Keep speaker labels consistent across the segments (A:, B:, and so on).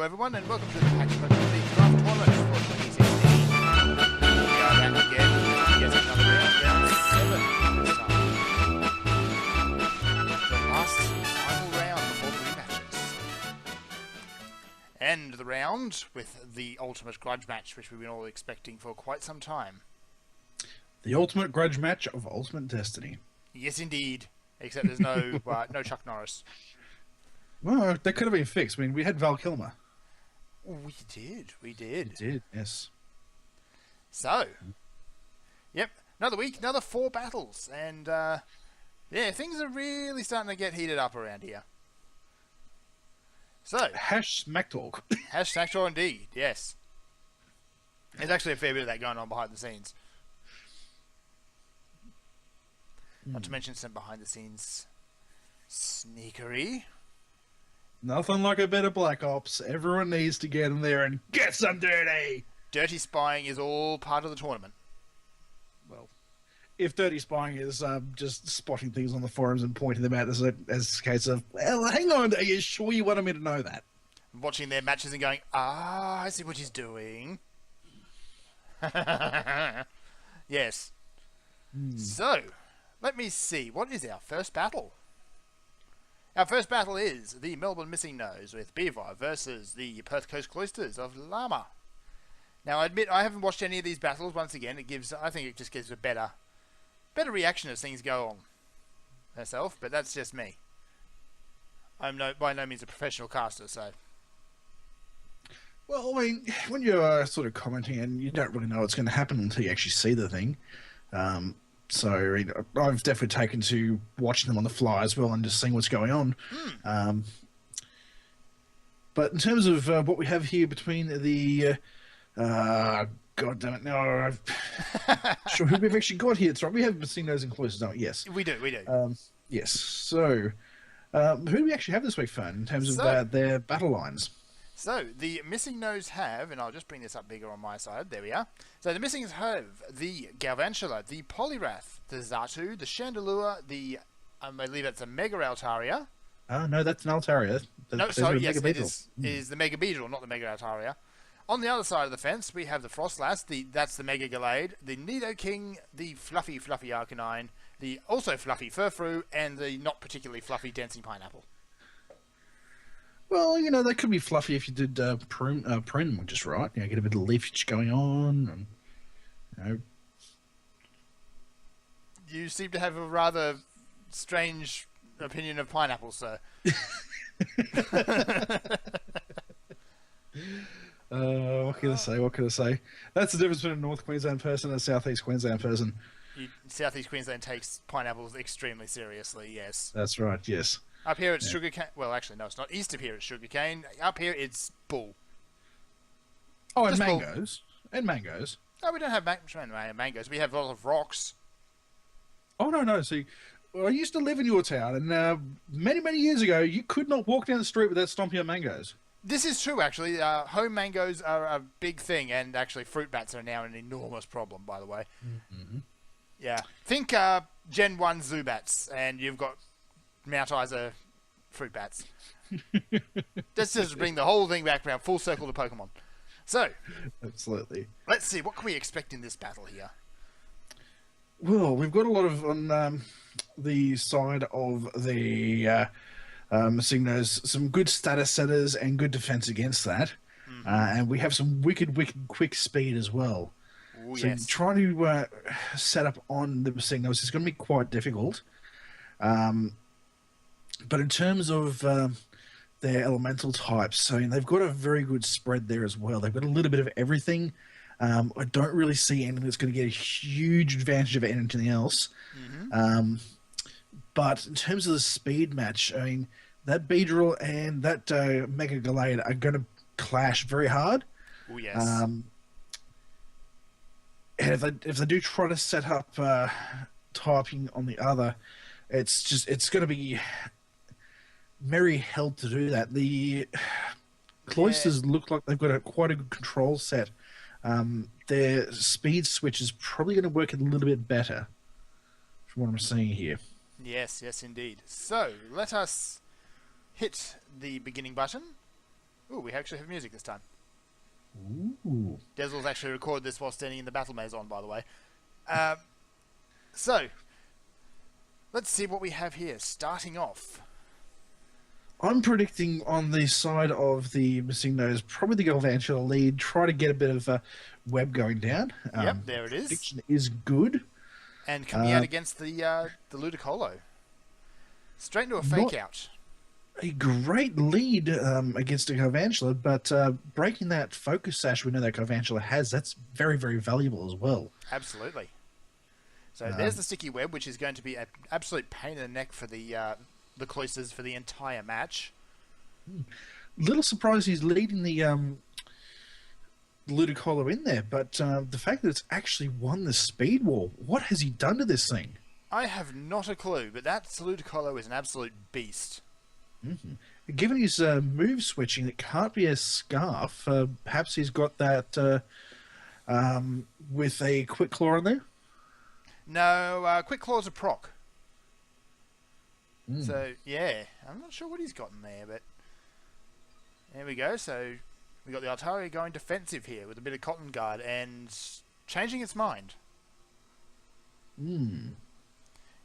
A: everyone, and welcome to the Kaka and Professor Fern Draft Tournament for 2016. We are back again to get another round 7 this time. The last final round before the rematches. End the round with the ultimate grudge match, which we've been all expecting for quite some time.
B: The ultimate grudge match of Ultimate Destiny.
A: Yes, indeed. Except there's no no Chuck Norris.
B: Well, that could have been fixed. I mean, we had Val Kilmer.
A: We did.
B: We did, yes.
A: So, yep, another week, another 4 battles, and yeah, things are really starting to get heated up around here. So,
B: Hash Smack Talk.
A: Hash Smack Talk indeed, yes. There's actually a fair bit of that going on behind the scenes. Not to mention some behind the scenes sneakery.
B: Nothing like a bit of Black Ops. Everyone needs to get in there and get some dirty.
A: Dirty spying is all part of the tournament.
B: Well, if dirty spying is just spotting things on the forums and pointing them out as a case of, well, hang on, are you sure you wanted me to know that?
A: Watching their matches and going, I see what he's doing. Yes. So, let me see. What is our first battle? Our first battle is the Melbourne Missing Nose with Beaver versus the Perth Coast Cloysters of Llama. Now, I admit I haven't watched any of these battles. Once again, I think it just gives a better reaction as things go on myself, but that's just me. I'm by no means a professional caster, so.
B: Well, I mean, when you're sort of commenting and you don't really know what's going to happen until you actually see the thing, so I mean, I've definitely taken to watching them on the fly as well and just seeing what's going on. But in terms of what we have here between the God damn it! No, sure who we've actually got here. It's right. We have Missing Nose and Cloysters, don't we? Yes,
A: we do.
B: Yes. So, who do we actually have this week, Fern, in terms of their battle lines?
A: So, the Missing Nose have, and I'll just bring this up bigger on my side, there we are. So, the Missings have the Galvantula, the Polyrath, the Xatu, the Chandelure, I believe that's a Mega Altaria.
B: No, that's an Altaria.
A: No, sorry, yes, it is the Mega Beedrill, not the Mega Altaria. On the other side of the fence, we have the Frostlass, that's the Mega Gallade, the Nidoking, the Fluffy Arcanine, the also Fluffy Furfrou, and the not particularly fluffy Dancing Pineapple.
B: Well, you know, they could be fluffy if you did prune them just right. You know, get a bit of leafage going on. And, you know.
A: You seem to have a rather strange opinion of pineapples, sir.
B: What can I say? That's the difference between a North Queensland person and a South East Queensland person.
A: South East Queensland takes pineapples extremely seriously, yes.
B: That's right, yes.
A: Up here it's sugarcane. Well, actually, no, it's not. East of here it's sugarcane. Up here it's bull.
B: Oh, and mangoes. Bull. And mangoes.
A: No, we don't have mangoes. We have a lot of rocks.
B: Oh, no. See, I used to live in your town, and many years ago, you could not walk down the street without stomping on mangoes. This
A: is true, actually. Home mangoes are a big thing, and actually fruit bats are now an enormous problem, by the way.
B: Mm-hmm.
A: Yeah. Think Gen 1 Zubats, and you've got Mount Isa fruit bats. Let's just bring the whole thing back around full circle to Pokemon. So,
B: absolutely. Let's
A: see, what can we expect in this battle here?
B: Well, we've got a lot of on the side of the Missing Nose, some good status setters and good defense against that. Mm-hmm. And we have some wicked quick speed as well. Ooh, so yes. Trying to set up on the Missing Nose is going to be quite difficult. But in terms of their elemental types, so they've got a very good spread there as well. They've got a little bit of everything. I don't really see anything that's going to get a huge advantage of anything else. Mm-hmm. But in terms of the speed match, I mean, that Beedrill and that Mega Gallade are going to clash very hard.
A: Oh, yes.
B: And if they do try to set up typing on the other, it's going to be merry hell to do that. The Cloysters look like they've got quite a good control set. Their speed switch is probably going to work a little bit better from what I'm seeing here.
A: Yes, indeed. So, let us hit the beginning button. Ooh, we actually have music this time.
B: Ooh.
A: Dezel's actually recorded this while standing in the battle maze on, by the way. So, let's see what we have here. Starting off.
B: I'm predicting on the side of the Missing Nose, probably the Galvantula lead. Try to get a bit of a web going down.
A: Yep, there it is.
B: Prediction is good.
A: And coming out against the Ludicolo. Straight into a fake out.
B: A great lead against a Galvantula, but breaking that focus sash we know that Galvantula has, that's very, very valuable as well.
A: Absolutely. So there's the sticky web, which is going to be an absolute pain in the neck for the Cloysters for the entire match.
B: Little surprised he's leading the Ludicolo in there, but the fact that it's actually won the speed war, what has he done to this thing?
A: I have not a clue, but that Ludicolo is an absolute beast.
B: Mm-hmm. Given his move switching, it can't be a scarf. Perhaps he's got that with a quick claw in there?
A: No, quick claw's a proc. So, yeah, I'm not sure what he's got in there, but there we go. So, we got the Altaria going defensive here with a bit of Cotton Guard and changing its mind.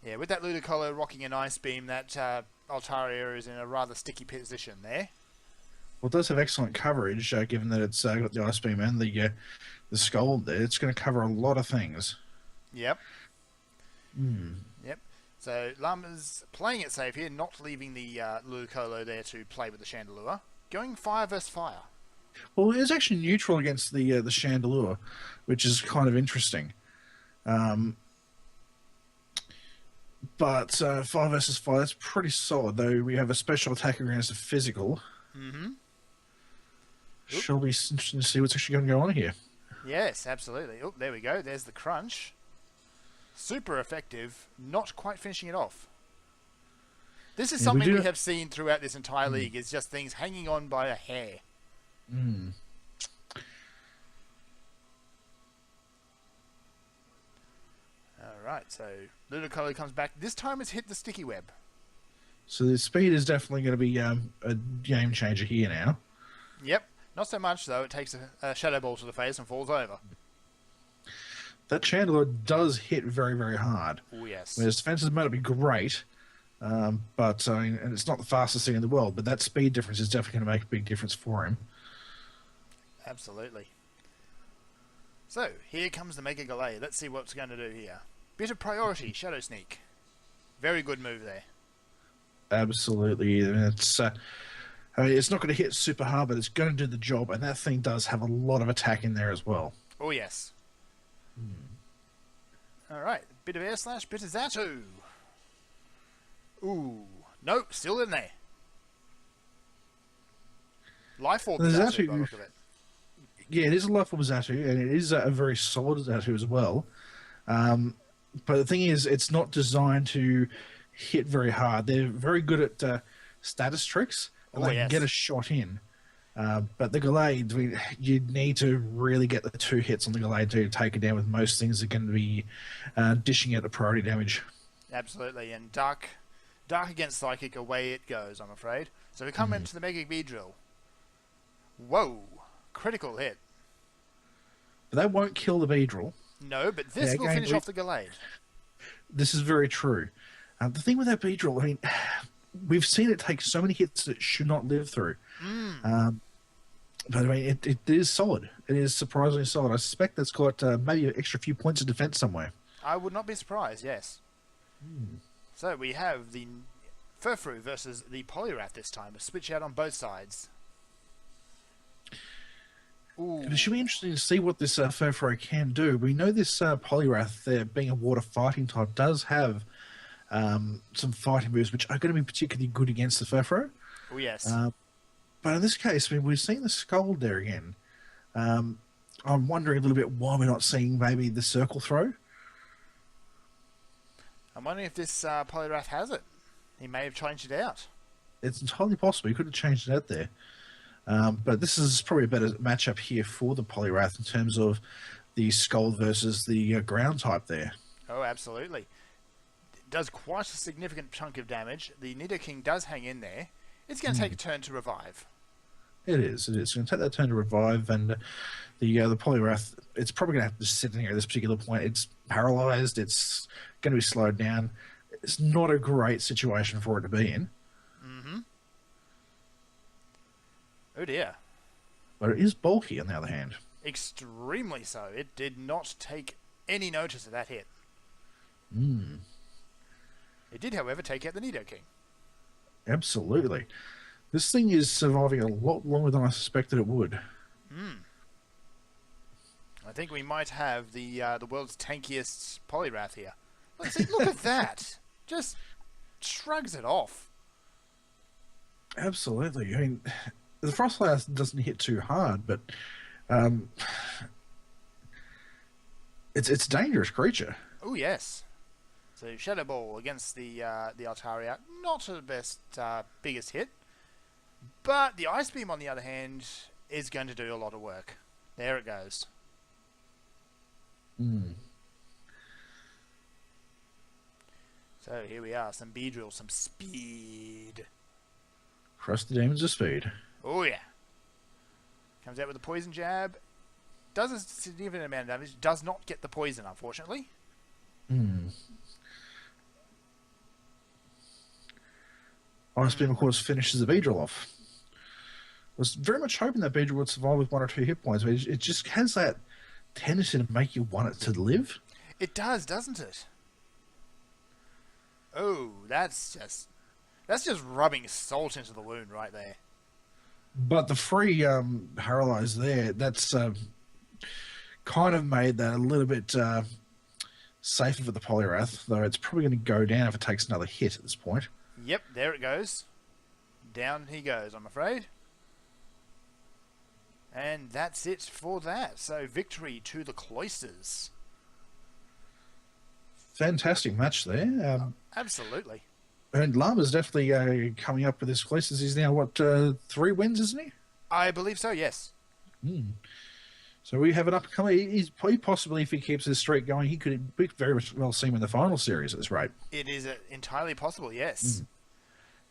A: Yeah, with that Ludicolo rocking an Ice Beam, that Altaria is in a rather sticky position there.
B: Well, it does have excellent coverage, given that it's got the Ice Beam and the Skull there. It's going to cover a lot of things.
A: Yep. Yep. So Llama's playing it safe here, not leaving the Ludicolo there to play with the Chandelure. Going fire versus fire.
B: Well, it was actually neutral against the Chandelure, which is kind of interesting. But fire versus fire, that's pretty solid, though we have a special attack against a physical. Shall be interesting to see what's actually going to go on here.
A: Yes, absolutely. Oh, there we go. There's the crunch. Super effective, not quite finishing it off. This is something we have seen throughout this entire league, is just things hanging on by a hair. Alright, so Ludicolo comes back. This time it's hit the sticky web.
B: So the speed is definitely going to be a game changer here now.
A: Yep, not so much though. It takes a Shadow Ball to the face and falls over.
B: That Chandelure does hit very, very hard.
A: Oh, yes.
B: Whereas defenses might not be great, but and it's not the fastest thing in the world, but that speed difference is definitely going to make a big difference for him.
A: Absolutely. So, here comes the Mega Galay. Let's see what it's going to do here. Bit of priority, Shadow Sneak. Very good move there.
B: Absolutely. It's it's not going to hit super hard, but it's going to do the job, and that thing does have a lot of attack in there as well.
A: Oh, yes. Alright, bit of Air Slash, bit of Zatu. Ooh, nope, still in there. Life Orb Zatu, by the look of it.
B: Yeah, it is a Life Orb Zatu, and it is a very solid Zatu as well. But the thing is, it's not designed to hit very hard. They're very good at status tricks, and they can get a shot in. But the Gallade, you need to really get the 2 hits on the Gallade to take it down. With most things are going to be dishing out the priority damage.
A: Absolutely, and Dark against Psychic, away it goes, I'm afraid. So we come into the Mega Beedrill. Whoa, critical hit.
B: But that won't kill the Beedrill.
A: No, but this will finish off the Gallade.
B: This is very true. The thing with that Beedrill, I mean, we've seen it take so many hits that it should not live through. But I mean, it is solid. It is surprisingly solid. I suspect that's got maybe an extra few points of defense somewhere.
A: I would not be surprised, yes. So we have the Furfrou versus the Poliwrath this time. A switch out on both sides. Ooh.
B: It should be interesting to see what this Furfrou can do. We know this Poliwrath, being a water fighting type, does have some fighting moves which are going to be particularly good against the Furfrou.
A: Oh, yes.
B: But in this case, I mean, we've seen the Scold there again. I'm wondering a little bit why we're not seeing maybe the Circle Throw.
A: I'm wondering if this Poliwrath has it. He may have changed it out.
B: It's entirely possible. He could have changed it out there. But this is probably a better matchup here for the Poliwrath in terms of the Skull versus the ground type there.
A: Oh, absolutely. It does quite a significant chunk of damage. The Nidoking does hang in there. It's going to take a turn to revive.
B: It is. It is. It's going to take that turn to revive, and the Poliwrath, it's probably going to have to sit in here at this particular point. It's paralyzed. It's going to be slowed down. It's not a great situation for it to be in.
A: Mm-hmm. Oh dear.
B: But it is bulky, on the other hand.
A: Extremely so. It did not take any notice of that hit.
B: Mm.
A: It did, however, take out the Nidoking.
B: Absolutely. This thing is surviving a lot longer than I suspected it would.
A: I think we might have the world's tankiest Poliwrath here. Look at that. Just shrugs it off.
B: Absolutely. I mean, the Frostlass doesn't hit too hard, but it's a dangerous creature.
A: Oh yes. So Shadow Ball against the Altaria, not the best biggest hit, but the Ice Beam on the other hand is going to do a lot of work. There it goes.
B: Mm.
A: So here we are, some Beedrill, some speed.
B: Trust the demons of speed.
A: Oh yeah. Comes out with a poison jab. Does a significant amount of damage. Does not get the poison, unfortunately.
B: Hmm. Ice Beam, of course, finishes the Beedrill off. I was very much hoping that Beedrill would survive with 1 or 2 hit points, but it just has that tendency to make you want it to live.
A: It does, doesn't it? Oh, that's just rubbing salt into the wound right there.
B: But the free paralyze there, that's kind of made that a little bit safer for the Poliwrath, though it's probably going to go down if it takes another hit at this point.
A: Yep, there it goes. Down he goes, I'm afraid. And that's it for that. So victory to the Cloysters.
B: Fantastic match there.
A: Absolutely.
B: And Llama's definitely coming up with his Cloysters. He's now, what, 3 wins, isn't he?
A: I believe so, yes.
B: Mm. So we have an upcoming. He possibly, if he keeps his streak going, he could very well see him in the final series at this rate.
A: It is entirely possible, yes.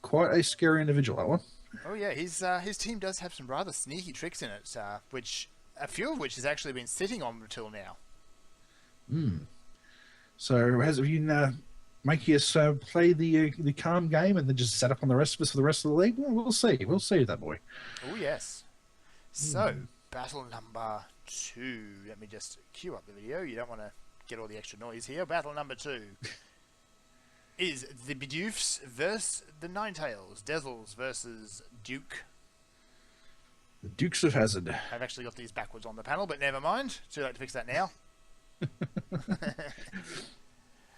B: Quite a scary individual, that one.
A: Oh yeah, his team does have some rather sneaky tricks in it, which a few of which has actually been sitting on until now.
B: So have you make us play the calm game and then just set up on the rest of us for the rest of the league? Well, we'll see. We'll see that boy.
A: Oh yes. So battle number 2. Let me just cue up the video. You don't want to get all the extra noise here. Battle number 2 is the Bidoofs versus the Ninetales. Dezzles versus Duke.
B: The Dukes of Hazzard.
A: I've actually got these backwards on the panel, but never mind. Too late to fix that now.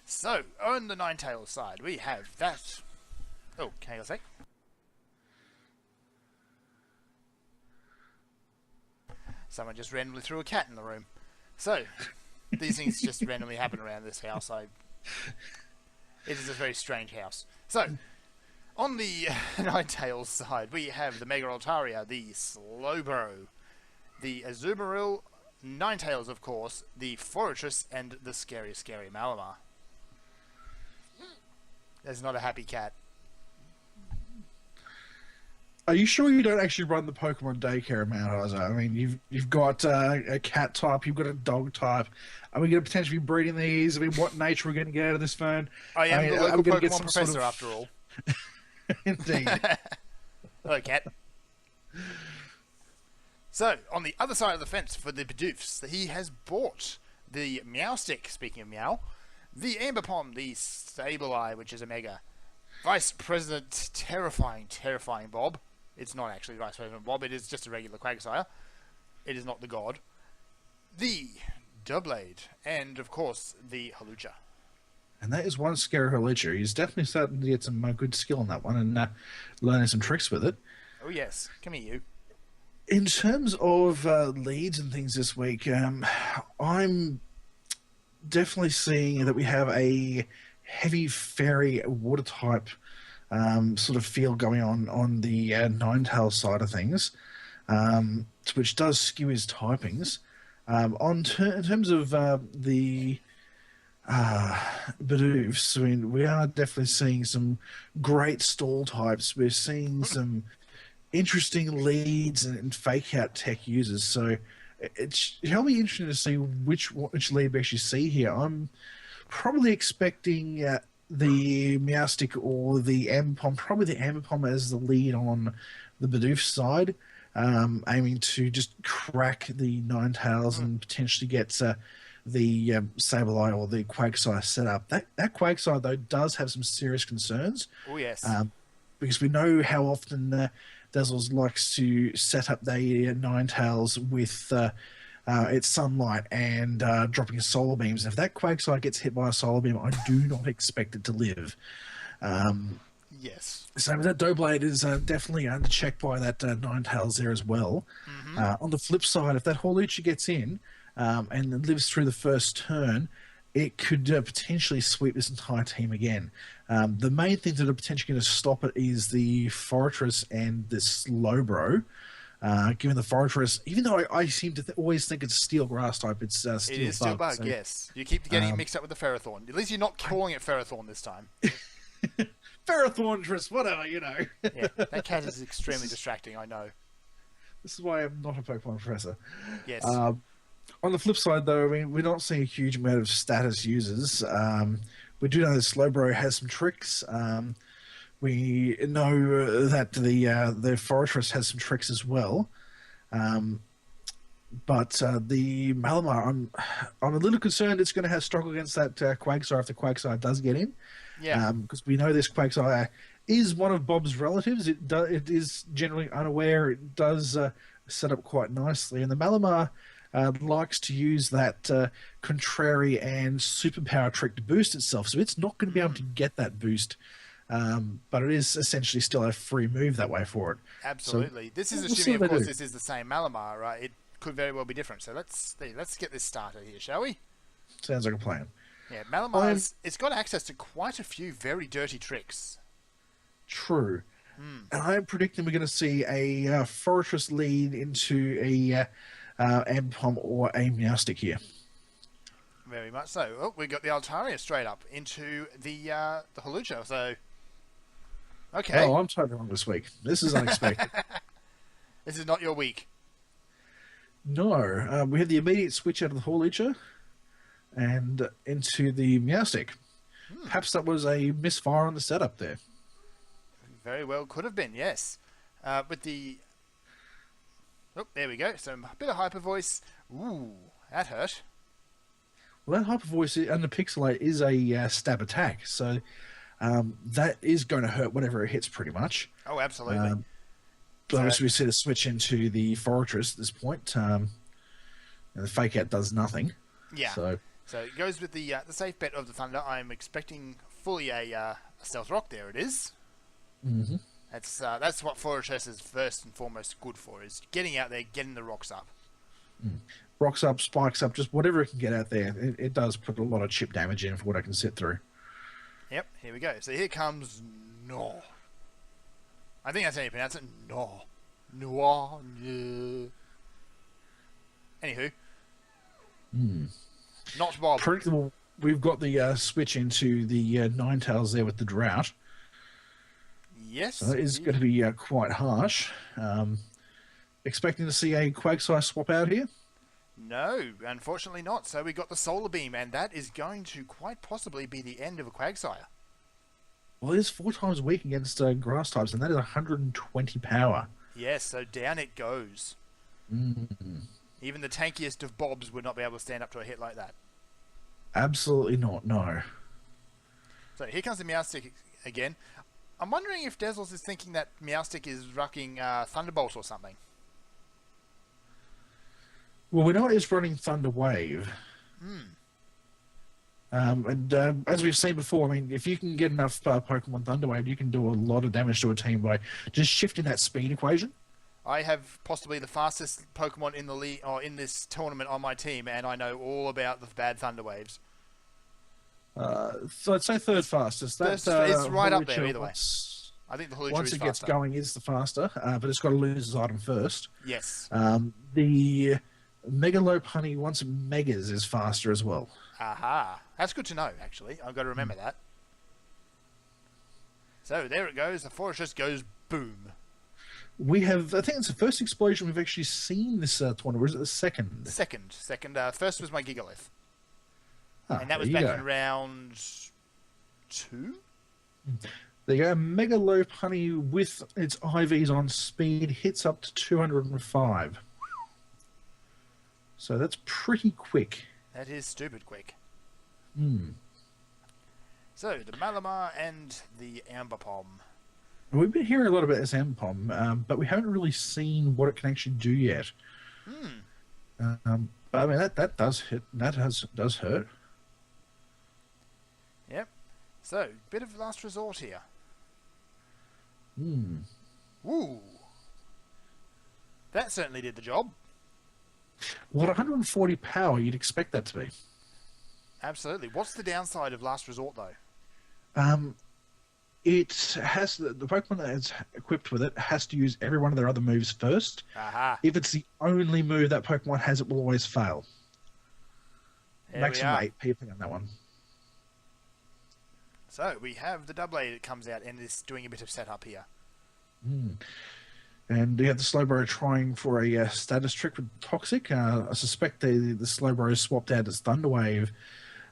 A: So, on the Ninetales side, we have that... Oh, hang on a sec. Someone just randomly threw a cat in the room. So, these things just randomly happen around this house. It is a very strange house. So, on the Ninetales side, we have the Mega Altaria, the Slowbro, the Azumarill, Ninetales, of course, the Fortress, and the scary Malamar. There's not a happy cat.
B: Are you sure you don't actually run the Pokemon daycare in Mount Isa? I mean, you've got a cat type, you've got a dog type. Are we going to potentially be breeding these? I mean, what nature are we going to get out of this, Fern?
A: I am the local Pokemon professor, after all.
B: Indeed.
A: Hello, cat. So, on the other side of the fence for the Bidoofs, he has bought the Meowstic, speaking of Meow, the Ambipom, the Sableye, which is a Mega, Vice President Terrifying Bob. It's not actually Vice President Bob, it is just a regular Quagsire. It is not the god. The Doublade, and of course, the Hawlucha.
B: And that is one scary Hawlucha. He's definitely starting to get some good skill on that one and learning some tricks with it.
A: Oh yes, come here you.
B: In terms of leads and things this week, I'm definitely seeing that we have a heavy fairy water type sort of feel going on the Ninetales side of things, which does skew his typings. In terms of the Bidoofs, I mean, we are definitely seeing some great stall types. We're seeing some interesting leads and fake out tech users. So it'll be interesting to see which lead we actually see here. I'm probably expecting the Meowstic or the Ampom, probably the Ampom as the lead on the Bidoofs side, aiming to just crack the Ninetales and potentially get the Sableye or the Quagsire set up. That Quagsire, though, does have some serious concerns.
A: Oh, yes.
B: Because we know how often Dazzles likes to set up their Ninetales with its sunlight and dropping solar beams. If that Quagsire gets hit by a solar beam, I do not expect it to live.
A: Yes.
B: So that Doughblade is definitely underchecked by that Ninetales there as well. On the flip side, if that Hawlucha gets in and lives through the first turn, it could potentially sweep this entire team again. The main things that are potentially going to stop it is the Fortress and the Slowbro. Given the Fortress, even though I seem to always think it's a Steel Grass type, it's Steel Bug.
A: It is Steel Bug,
B: so,
A: yes. You keep getting it mixed up with the Ferrothorn. At least you're not calling it Ferrothorn this time.
B: Ferrothorntress, whatever, you know.
A: Yeah, that cat is extremely distracting, I know.
B: This is why I'm not a Pokemon professor.
A: Yes.
B: On the flip side, though, I mean, we're not seeing a huge amount of status users. We do know that Slowbro has some tricks. We know that the Fortress has some tricks as well. But the Malamar, I'm a little concerned it's going to have struggle against that Quagsire if the Quagsire does get in.
A: Yeah.
B: Because we know this Quagsire is one of Bob's relatives. It is generally unaware. It does set up quite nicely. And the Malamar likes to use that contrary and superpower trick to boost itself. So it's not going to be able to get that boost. But it is essentially still a free move that way for it.
A: Absolutely.
B: So,
A: this is
B: we'll see
A: assuming,
B: what
A: of
B: they
A: course,
B: do.
A: this is the same Malamar, right? It could very well be different. So let's get this started here, shall we?
B: Sounds like a plan.
A: Yeah, Malamar's it's got access to quite a few very dirty tricks.
B: True. And I'm predicting we're going to see a Fortress lead into a Ampom or a Meowstic here.
A: Very much so. Oh, we got the Altaria straight up into the Hawlucha. So, okay.
B: Oh, I'm totally wrong this week. This is unexpected.
A: This is not your week.
B: No, we have the immediate switch out of the Hawlucha and into the Meowstic. Perhaps that was a misfire on the setup there.
A: Very well could have been, yes. With the... Oh, there we go. So a bit of Hyper Voice. Ooh, that hurt.
B: Well, that Hyper Voice under Pixelate is a stab attack, so that is going to hurt whatever it hits pretty much.
A: Oh, absolutely.
B: But obviously we see the switch into the Fortress at this point. And the Fake Out does nothing.
A: Yeah.
B: So
A: it goes with the safe bet of the Thunder. I'm expecting fully a Stealth Rock. There it is.
B: Mm-hmm.
A: That's what Fortress is first and foremost good for, is getting out there, getting the rocks up.
B: Rocks up, spikes up, just whatever it can get out there. It does put a lot of chip damage in for what I can sit through.
A: Yep, here we go. So here comes Gnaw. I think that's how you pronounce it. Gnaw. Noir. Anywho. Not Bob.
B: Predictable. We've got the switch into the Ninetales there with the Drought.
A: Yes.
B: So that is going to be quite harsh. Expecting to see a Quagsire swap out here?
A: No, unfortunately not. So we got the Solar Beam, and that is going to quite possibly be the end of a Quagsire.
B: Well, it is 4 times weak against grass types, and that is 120 power.
A: Yes, so down it goes. Even the tankiest of Bobs would not be able to stand up to a hit like that.
B: Absolutely not, no.
A: So here comes the Meowstic again. I'm wondering if Dazzles is thinking that Meowstic is rucking Thunderbolt or something.
B: Well, we know it's running Thunder Wave. As we've seen before, I mean, if you can get enough Pokemon Thunder Wave, you can do a lot of damage to a team by just shifting that speed equation.
A: I have possibly the fastest Pokemon in the league, or in this tournament on my team, and I know all about the bad Thunder Waves.
B: So I'd say third fastest.
A: It's right up there either way. I think the Hawlucha
B: Once
A: is
B: it gets
A: faster.
B: going, is the faster, but it's got to lose its item first.
A: Yes.
B: The Megalope Honey, once it megas, is faster as well.
A: Aha. That's good to know, actually. I've got to remember that. So there it goes. The Forest just goes boom.
B: We have, I think it's the first explosion we've actually seen this tournament, or is it the second?
A: Second. First was my Gigalith.
B: Ah,
A: And that
B: there
A: was
B: you
A: back
B: go.
A: in round 2?
B: There you go. Mega Lopunny with its IVs on speed hits up to 205. So that's pretty quick.
A: That is stupid quick.
B: Hmm.
A: So, the Malamar and the Ambipom.
B: We've been hearing a lot about this Ampom, but we haven't really seen what it can actually do yet. But I mean, that does hit. Does hurt.
A: Yep. So, bit of last resort here.
B: Hmm.
A: Woo! That certainly did the job.
B: What 140 power? You'd expect that to be.
A: Absolutely. What's the downside of last resort, though?
B: It has the Pokemon that is equipped with it has to use every one of their other moves first.
A: Aha.
B: If it's the only move that Pokemon has, it will always fail.
A: There
B: Maximum
A: we are.
B: 8 PP on that one.
A: So, we have the Doublade that comes out and is doing a bit of setup here.
B: And you have the Slowbro trying for a status trick with Toxic. I suspect the Slowbro swapped out its Thunder Wave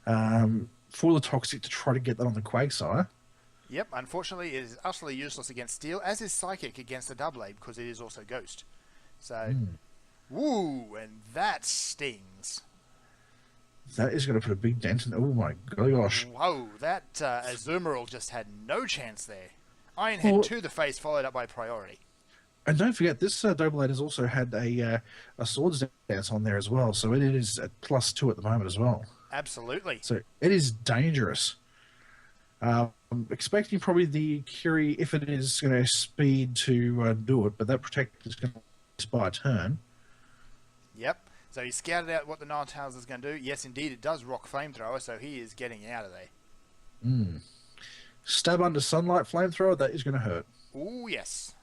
B: for the Toxic to try to get that on the Quagsire.
A: Yep, unfortunately it is utterly useless against Steel, as is Psychic against the Doublade, because it is also Ghost. So, woo, and that stings.
B: That is going to put a big dent in. Oh my gosh.
A: Whoa, that Azumarill just had no chance there. Iron Head to the face, followed up by Priority.
B: And don't forget, this Doublade has also had a Swords Dance on there as well, so it is at +2 at the moment as well.
A: Absolutely.
B: So it is dangerous. I'm expecting probably the Curie, if it is going to speed to do it, but that Protect is going to expire a turn.
A: Yep. So he scouted out what the Ninetales is going to do. Yes, indeed, it does rock Flamethrower, so he is getting out of there.
B: Stab under Sunlight Flamethrower, that is going to hurt.
A: Ooh, yes.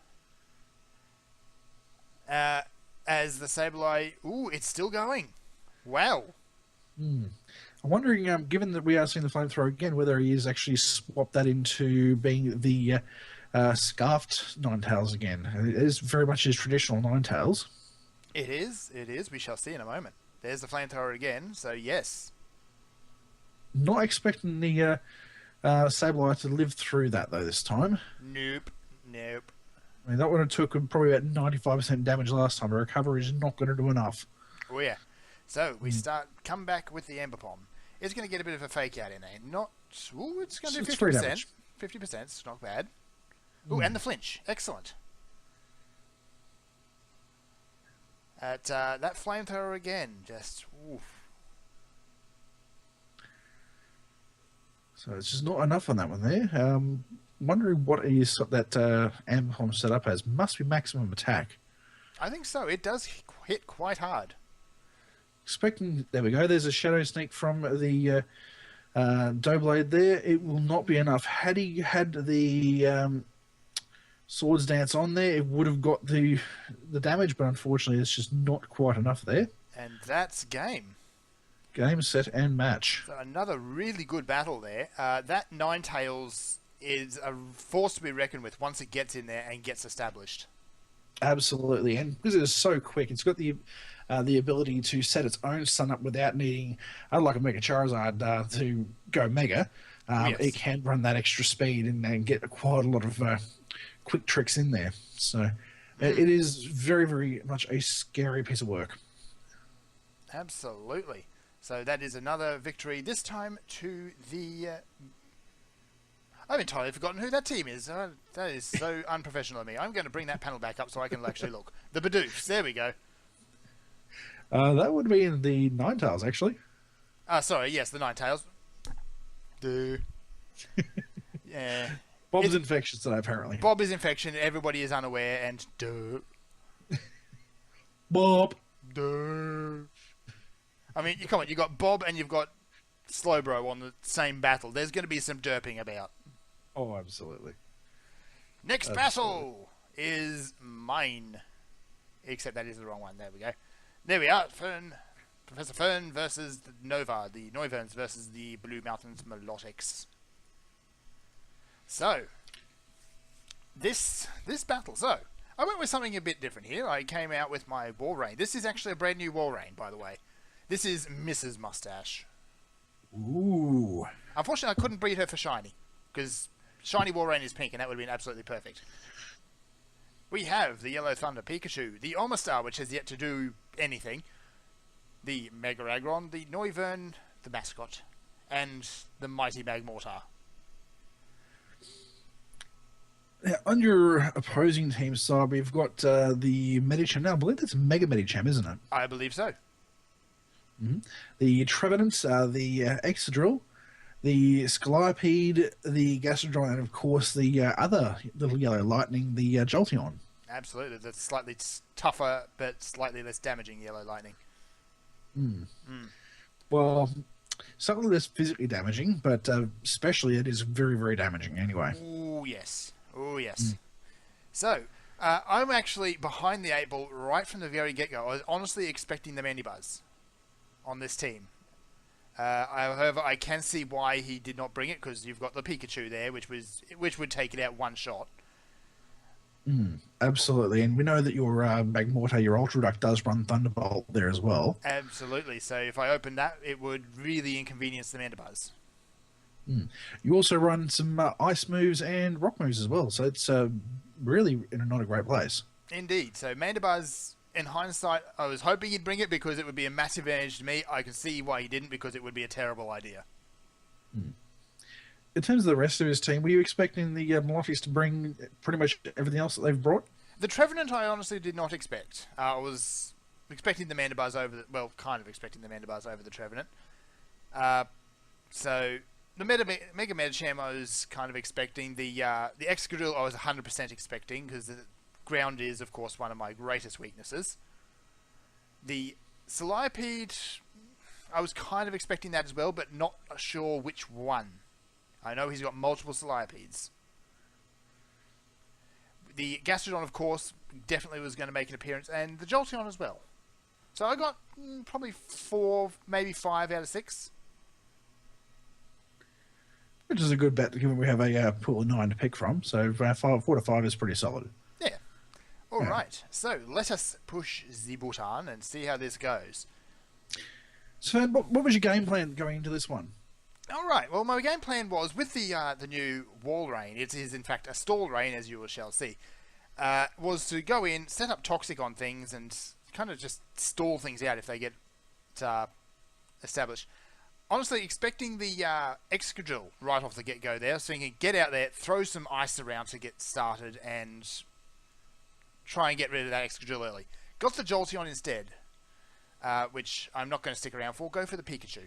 A: As the Sableye... Ooh, it's still going. Wow.
B: I'm wondering, given that we are seeing the Flamethrower again, whether he is actually swapped that into being the Scarfed Ninetales again. It is very much his traditional Ninetales.
A: It is. We shall see in a moment. There's the Flamethrower again, so yes.
B: Not expecting the Sableye to live through that, though, this time.
A: Nope.
B: I mean, that one took probably about 95% damage last time. A recovery is not going to do enough.
A: Oh, yeah. So, we come back with the Ambipom. It's going to get a bit of a fake out in there. Ooh, it's going to do 50%. 50%, it's not bad. Ooh, and the flinch. Excellent. That Flamethrower again, just... Oof.
B: So it's just not enough on that one there. Wondering what is that Ambipom set up as. Must be maximum attack.
A: I think so. It does hit quite hard.
B: Expecting... There we go. There's a Shadow Sneak from the Doublade there. It will not be enough. Had he had the Swords Dance on there, it would have got the damage, but unfortunately it's just not quite enough there.
A: And that's game.
B: Game, set, and match.
A: So another really good battle there. That Ninetales is a force to be reckoned with once it gets in there and gets established.
B: Absolutely, and because it is so quick, it's got the ability to set its own sun up without needing, unlike a Mega Charizard, to go Mega.
A: Yes.
B: It can run that extra speed and get quite a lot of quick tricks in there. So it is very, very much a scary piece of work.
A: Absolutely. So that is another victory, this time to the... I've entirely forgotten who that team is. That is so unprofessional of me. I'm going to bring that panel back up so I can actually look. The Bidoofs, there we go.
B: That would be in the Ninetales, actually.
A: Sorry, yes, the Ninetales. Yeah.
B: Bob's infections today, apparently.
A: Bob is infection, everybody is unaware, and
B: Bob.
A: I mean, come on, you've got Bob and you've got Slowbro on the same battle. There's going to be some derping about.
B: Oh, absolutely.
A: Next battle is mine. Except that is the wrong one. There we go. There we are. Professor Fern versus the Noiverns versus the Blue Mountains Milotics. So, this battle. So, I went with something a bit different here. I came out with my Walrein. This is actually a brand new Walrein, by the way. This is Mrs. Mustache.
B: Ooh.
A: Unfortunately, I couldn't breed her for Shiny, because Shiny Walrein is pink, and that would have been absolutely perfect. We have the Yellow Thunder Pikachu, the Omastar, which has yet to do anything, the Mega Aggron, the Noivern, the mascot, and the Mighty Magmortar.
B: Now, on your opposing team side, we've got the Medicham. Now, I believe that's Mega Medicham, isn't it?
A: I believe so.
B: Mm-hmm. The Trevenants, the Excadrill, the Scolipede, the Gastrodon, and of course the other little yellow lightning, the Jolteon.
A: Absolutely, the slightly tougher but slightly less damaging yellow lightning.
B: Well, something less physically damaging, but especially it is very, very damaging anyway.
A: Oh yes, oh yes. So, I'm actually behind the 8 ball right from the very get-go. I was honestly expecting the Mandibuzz on this team. However, I can see why he did not bring it, because you've got the Pikachu there, which would take it out one shot.
B: Absolutely, and we know that your Magmortar, your Ultra Duck, does run Thunderbolt there as well.
A: Absolutely. So if I open that, it would really inconvenience the Mandibuzz.
B: You also run some ice moves and rock moves as well, so it's really not a great place.
A: Indeed. So Mandibuzz, in hindsight, I was hoping he'd bring it because it would be a massive advantage to me. I can see why he didn't, because it would be a terrible idea.
B: In terms of the rest of his team, were you expecting the Milotics to bring pretty much everything else that they've brought?
A: The Trevenant I honestly did not expect. I was expecting the Mandibuzz over the... Well, kind of expecting the Mandibuzz over the Trevenant. So, the Mega Medicham I was kind of expecting. The Excadrill I was 100% expecting, because the ground is, of course, one of my greatest weaknesses. The Scolipede, I was kind of expecting that as well, but not sure which one. I know he's got multiple Scoliopedes. The Gastrodon, of course, definitely was going to make an appearance, and the Jolteon as well. So I got probably 4, maybe 5 out of 6.
B: Which is a good bet, given we have a pool of 9 to pick from. So 4 to 5 is pretty solid.
A: Yeah. All right. So let us push the button and see how this goes.
B: So what was your game plan going into this one?
A: All right. Well, my game plan was, with the new Walrein, it is in fact a stall rain, as you shall see, was to go in, set up Toxic on things, and kind of just stall things out if they get established. Honestly, expecting the Excadrill right off the get-go there, so you can get out there, throw some ice around to get started, and try and get rid of that Excadrill early. Got the Jolteon instead, which I'm not going to stick around for. Go for the Pikachu.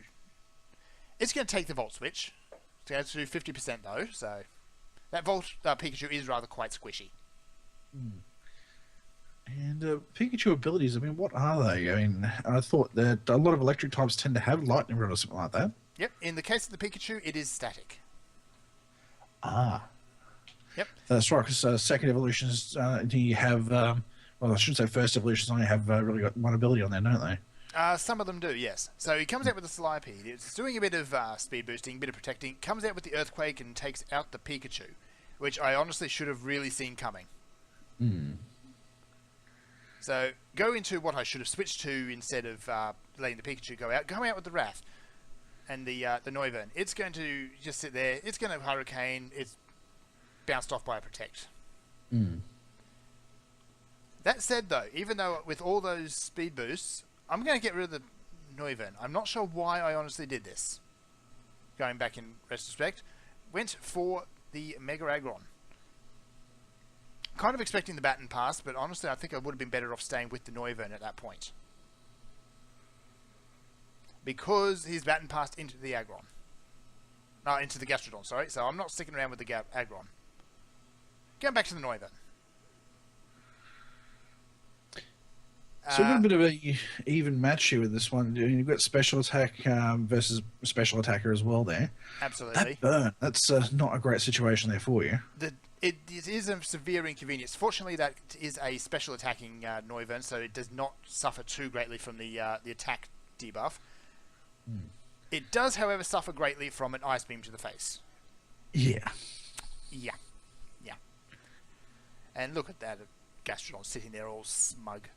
A: It's going to take the Volt Switch. It's going to do 50% though, so that Volt Pikachu is rather quite squishy.
B: And Pikachu abilities, I mean, what are they? I mean, I thought that a lot of electric types tend to have Lightning Rod or something like that.
A: Yep, in the case of the Pikachu, it is static.
B: Ah.
A: Yep.
B: That's right, because second evolutions, you have, well, I should say first evolutions only have really got one ability on there, don't they?
A: Some of them do, yes. So he comes out with the Scolipede. It's doing a bit of speed boosting, a bit of protecting. Comes out with the Earthquake and takes out the Pikachu, which I honestly should have really seen coming. So go into what I should have switched to instead of letting the Pikachu go out. Go out with the Wrath and the Noivern. It's going to just sit there. It's going to Hurricane. It's bounced off by a Protect. That said, though, even though with all those speed boosts, I'm going to get rid of the Noivern. I'm not sure why I honestly did this. Going back in retrospect, went for the Mega Aggron. Kind of expecting the Baton Pass, but honestly I think I would have been better off staying with the Noivern at that point. Because he's Baton passed into the Aggron. No, into the Gastrodon, sorry. So I'm not sticking around with the Aggron. Going back to the Noivern.
B: So we've got a bit of a even match here with this one. You've got special attack versus special attacker as well there.
A: Absolutely.
B: That burn, that's not a great situation there for you.
A: It is a severe inconvenience. Fortunately, that is a special attacking Noivern, so it does not suffer too greatly from the attack debuff. It does, however, suffer greatly from an Ice Beam to the face.
B: Yeah.
A: Yeah. And look at that. Gastrodon sitting there all smug.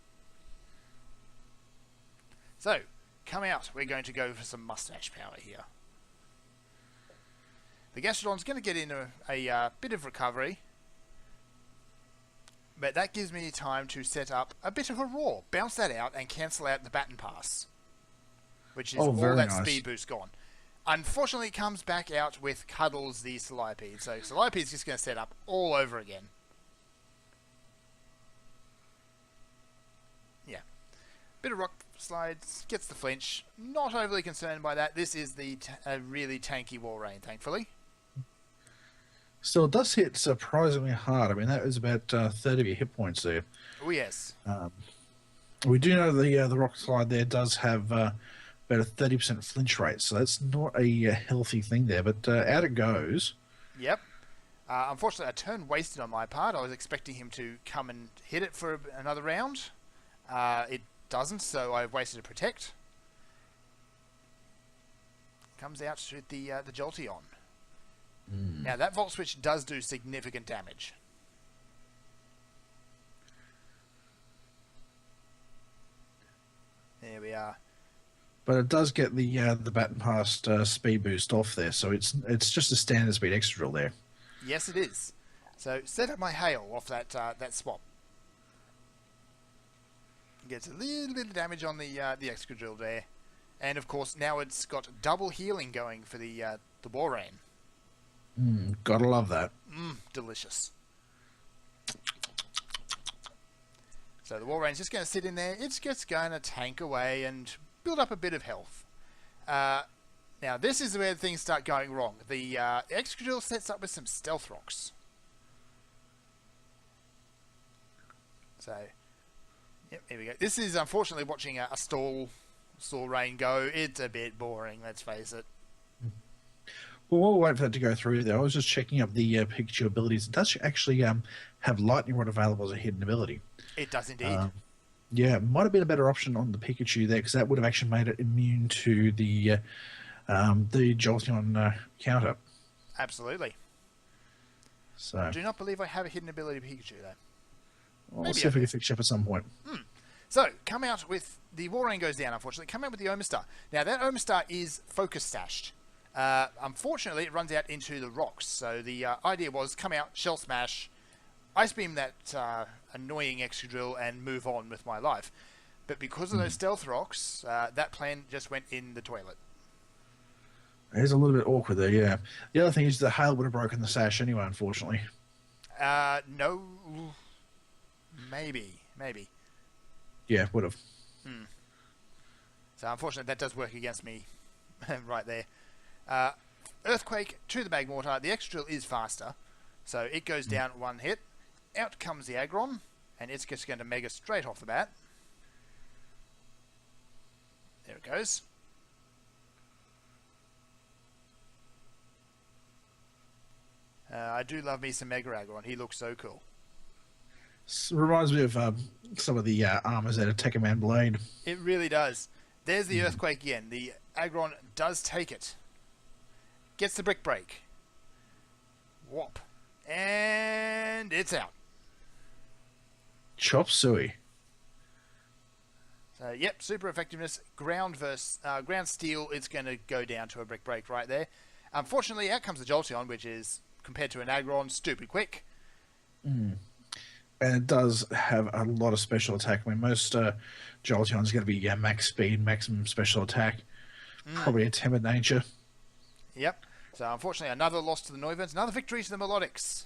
A: So, come out. We're going to go for some mustache power here. The Gastrodon's going to get in a bit of recovery. But that gives me time to set up a bit of a roar. Bounce that out and cancel out the Baton Pass. Which is all that speed boost gone. Unfortunately, it comes back out with Cuddles the Calliope. So Calliope is just going to set up all over again. Yeah. Bit of rock slides, gets the flinch. Not overly concerned by that. This is the really tanky War Rain, thankfully.
B: Still, it does hit surprisingly hard. I mean, that was about 30 of your hit points there.
A: Oh, yes.
B: We do know the rock slide there does have about a 30% flinch rate, so that's not a healthy thing there, but out it goes.
A: Yep. Unfortunately, a turn wasted on my part. I was expecting him to come and hit it for another round. It doesn't, so I've wasted a Protect. Comes out with the Jolteon. Now, that Volt Switch does do significant damage. There we are.
B: But it does get the Baton Pass speed boost off there, so it's just a standard speed extra drill there.
A: Yes, it is. So, set up my Hail off that swap. Gets a little bit of damage on the extra drill there. And, of course, now it's got double healing going for the War Rain.
B: Gotta love that.
A: Delicious. So the War Rain's just going to sit in there. It's just going to tank away and build up a bit of health. Now, this is where things start going wrong. The extra drill sets up with some Stealth Rocks. So, yep, here we go. This is, unfortunately, watching a stall Rain go. It's a bit boring, let's face it.
B: Well, we'll wait for that to go through there. I was just checking up the Pikachu abilities. It does actually have Lightning Rod available as a hidden ability.
A: It does indeed.
B: Yeah, it might have been a better option on the Pikachu there, because that would have actually made it immune to the Jolteon counter.
A: Absolutely.
B: So
A: I do not believe I have a hidden ability Pikachu, though.
B: We'll see if we can fix you up at some point.
A: So, come out with... The War Rain goes down, unfortunately. Come out with the Omastar. Now, that Omastar is focus stashed. Unfortunately, it runs out into the rocks. So the idea was come out, Shell Smash, Ice Beam that annoying extra drill, and move on with my life. But because of those Stealth Rocks, that plan just went in the toilet.
B: It's a little bit awkward there, yeah. The other thing is the hail would have broken the sash anyway, unfortunately.
A: No. Maybe.
B: Yeah, would have.
A: So unfortunately, that does work against me right there. Earthquake to the Magmortar. The extra drill is faster, so it goes down one hit. Out comes the Aggron, and it's just going to Mega straight off the bat. There it goes. I do love me some Mega Aggron. He looks so cool.
B: Reminds me of some of the armors out of Tekkaman Blade.
A: It really does. There's the Earthquake again. The Aggron does take it. Gets the Brick Break. Whop. And it's out.
B: Chop suey.
A: So, yep, super effectiveness. Ground Steel, it's going to go down to a Brick Break right there. Unfortunately, out comes the Jolteon, which is, compared to an Aggron, stupid quick.
B: And it does have a lot of special attack. I mean, most Jolteon's going to be max speed, maximum special attack. Probably a timid nature.
A: Yep. So, unfortunately, another loss to the Noiverns. Another victory to the Milotics.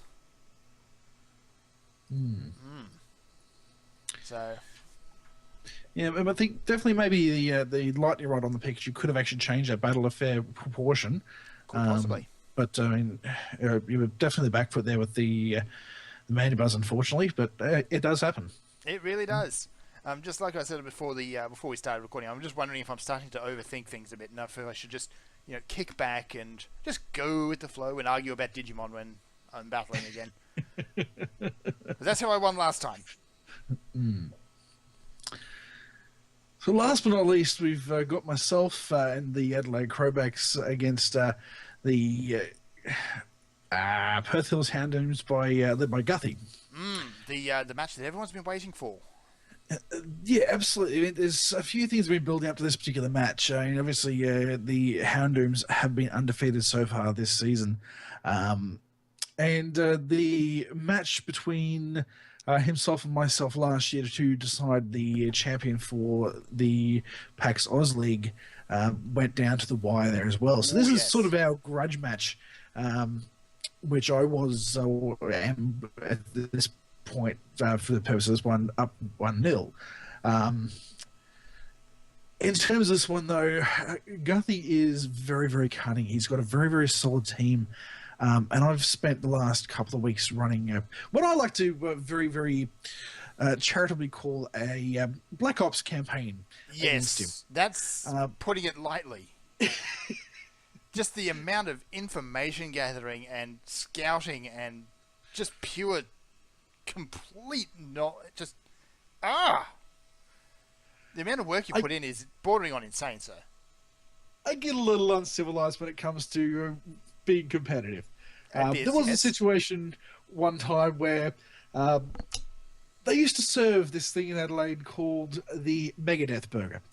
A: So...
B: Yeah, but I think definitely maybe the lightning rod on the Pikachu could have actually changed that battle a fair proportion.
A: Could possibly.
B: But, I mean, you were definitely back foot there with the Mandibuzz, unfortunately, but it does happen.
A: It really does. Just like I said before before we started recording, I'm just wondering if I'm starting to overthink things a bit enough, if I should just, kick back and just go with the flow and argue about Digimon when I'm battling again. 'Cause that's how I won last time.
B: So last but not least, we've got myself and the Adelaide Crobats against the Perth Hills Houndooms led by Guthie.
A: the match that everyone's been waiting for.
B: Yeah, absolutely. I mean, there's a few things we've been building up to this particular match. I mean, obviously, the Houndooms have been undefeated so far this season. And the match between himself and myself last year to decide the champion for the PAX Oz League went down to the wire there as well. So this is sort of our grudge match, which I was am at this point for the purpose of this one up 1-0. In terms of this one, though, Guthie is very, very cunning. He's got a very, very solid team. And I've spent the last couple of weeks running what I like to very, very charitably call a Black Ops campaign.
A: Yes, that's putting it lightly. Just the amount of information gathering and scouting and just pure, complete the amount of work you put in is bordering on insane, sir.
B: I get a little uncivilized when it comes to being competitive. There was a situation one time where they used to serve this thing in Adelaide called the Megadeth Burger,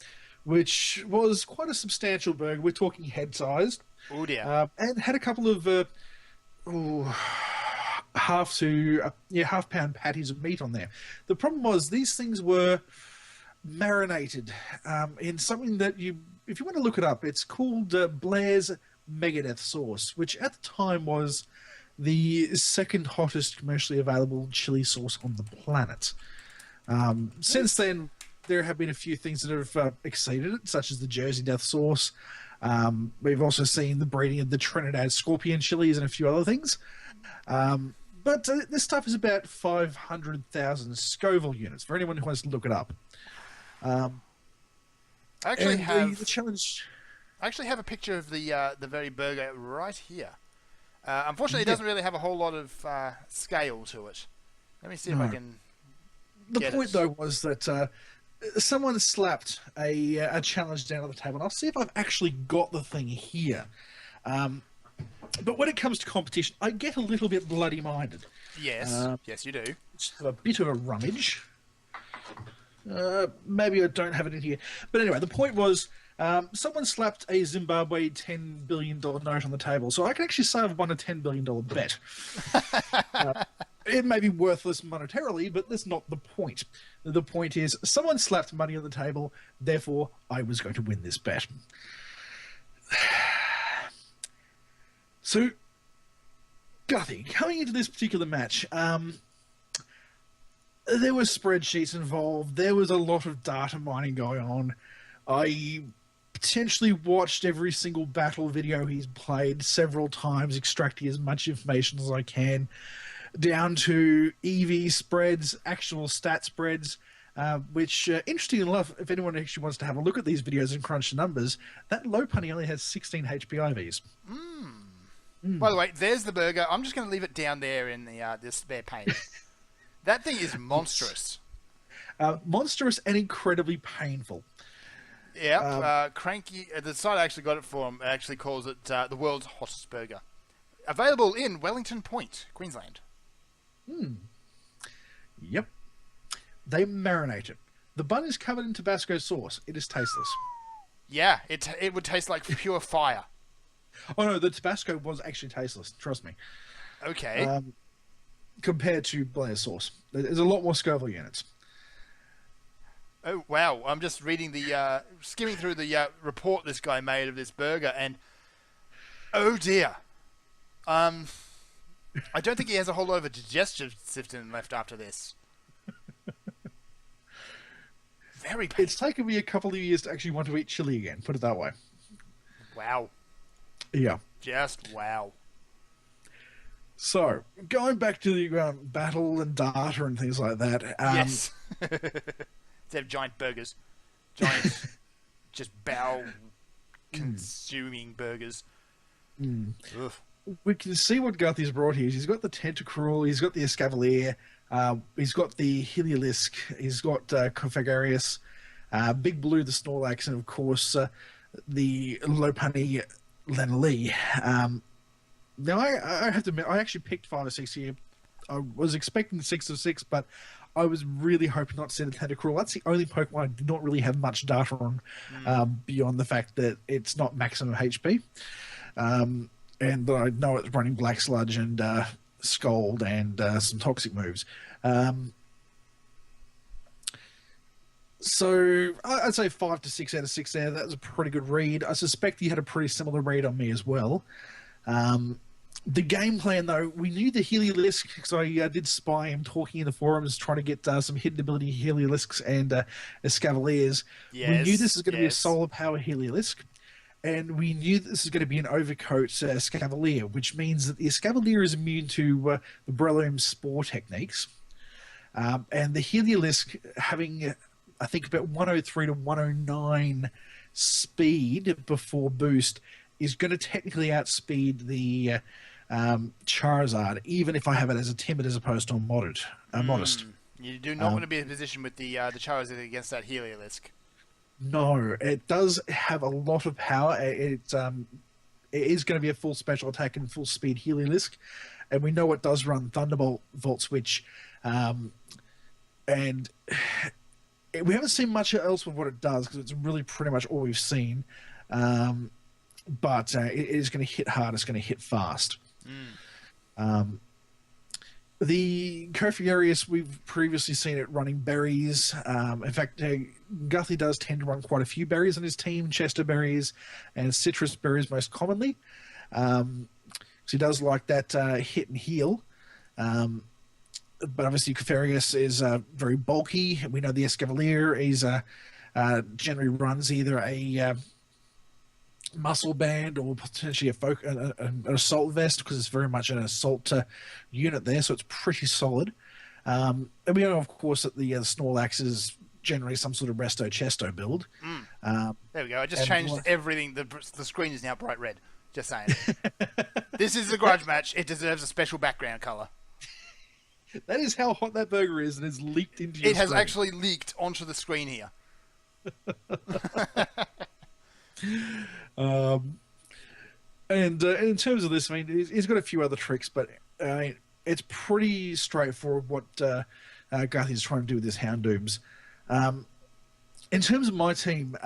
B: which was quite a substantial burger. We're talking head-sized.
A: Oh, dear.
B: And had a couple of half-pound patties of meat on there. The problem was these things were marinated in something that if you want to look it up, it's called Blair's Megadeth sauce, which at the time was the second hottest commercially available chili sauce on the planet. Since then, there have been a few things that have exceeded it, such as the Jersey Death sauce. We've also seen the breeding of the Trinidad Scorpion chilies and a few other things. But this stuff is about 500,000 Scoville units, for anyone who wants to look it up.
A: I actually have
B: the challenge.
A: I actually have a picture of the very burger right here. Unfortunately, it doesn't really have a whole lot of scale to it. Let me see if I can.
B: The point, though, was that someone slapped a challenge down on the table, and I'll see if I've actually got the thing here. But when it comes to competition, I get a little bit bloody-minded.
A: Yes, yes, you do.
B: It's a bit of a rummage. Maybe I don't have it in here. But anyway, the point was someone slapped a Zimbabwe $10 billion note on the table, so I can actually say I've won a $10 billion bet. It may be worthless monetarily, but that's not the point. The point is someone slapped money on the table, therefore I was going to win this bet. So, Guthie, coming into this particular match, there were spreadsheets involved. There was a lot of data mining going on. I potentially watched every single battle video he's played several times, extracting as much information as I can, down to EV spreads, actual stat spreads, which, interesting enough, if anyone actually wants to have a look at these videos and crunch the numbers, that low punny only has 16 HPIVs.
A: By the way, there's the burger. I'm just going to leave it down there in the spare pane. That thing is monstrous.
B: Monstrous and incredibly painful.
A: Yeah, Cranky, the site I actually got it from actually calls it the world's hottest burger. Available in Wellington Point, Queensland.
B: Yep. They marinate it. The bun is covered in Tabasco sauce. It is tasteless.
A: Yeah, it would taste like pure fire.
B: Oh no, the Tabasco was actually tasteless. Trust me.
A: Okay.
B: Compared to Blair's sauce, there's a lot more Scoville units.
A: Oh wow! I'm just reading skimming through the report this guy made of this burger, and oh dear. I don't think he has a whole lot of a digestive system left after this. Very painful.
B: It's taken me a couple of years to actually want to eat chili again. Put it that way.
A: Wow.
B: Yeah.
A: Just wow.
B: So, going back to the battle and data and things like that.
A: Yes. They have giant burgers. Giant, just bowel-consuming burgers. Ugh.
B: We can see what Guthie's brought here. He's got the Tentacruel, he's got the Escavalier, he's got the Heliolisk, he's got Confagarius, Big Blue, the Snorlax, and of course the Lopunny Lenalee. Now, I have to admit, I actually picked 5 or 6 here. I was expecting 6 of 6, but I was really hoping not to see the Tentacruel. That's the only Pokemon I did not really have much data on, beyond the fact that it's not maximum HP. And I know it's running Black Sludge and Scald and some toxic moves. So I'd say 5 to 6 out of 6 there. That was a pretty good read. I suspect he had a pretty similar read on me as well. The game plan, though, we knew the Heliolisk, because I did spy him talking in the forums, trying to get some hidden ability Heliolisks and Escavaliers.
A: Yes,
B: we knew this was going to be a solar power Heliolisk, and we knew this is going to be an overcoat Escavalier, which means that the Escavalier is immune to the Breloom Spore techniques. And the Heliolisk, having, I think, about 103 to 109 speed before boost, is going to technically outspeed the Charizard, even if I have it as a timid as opposed to a modest.
A: You do not want to be in a position with the Charizard against that Heliolisk.
B: No, it does have a lot of power. It is going to be a full special attack and full speed Heliolisk, and we know it does run Thunderbolt, Volt Switch, and we haven't seen much else of what it does because it's really pretty much all we've seen. But it is going to hit hard. It's going to hit fast. The Cofurius, we've previously seen it running berries. In fact, Guthrie does tend to run quite a few berries on his team, Chester berries and citrus berries most commonly. So he does like that hit and heal. But obviously Cofurius is very bulky. We know the Escavalier is generally runs either a muscle band or potentially an assault vest, because it's very much an assault unit there, so it's pretty solid. And we know, of course, that the Snorlax is generally some sort of Resto Chesto build.
A: There we go. I just changed everything. The screen is now bright red. Just saying. This is a grudge match. It deserves a special background colour.
B: That is how hot that burger is, and it's leaked into your
A: It has
B: screen.
A: actually leaked onto the screen here.
B: And in terms of this, I mean, he's got a few other tricks, but it's pretty straightforward what Guthy's trying to do with his Houndooms. In terms of my team,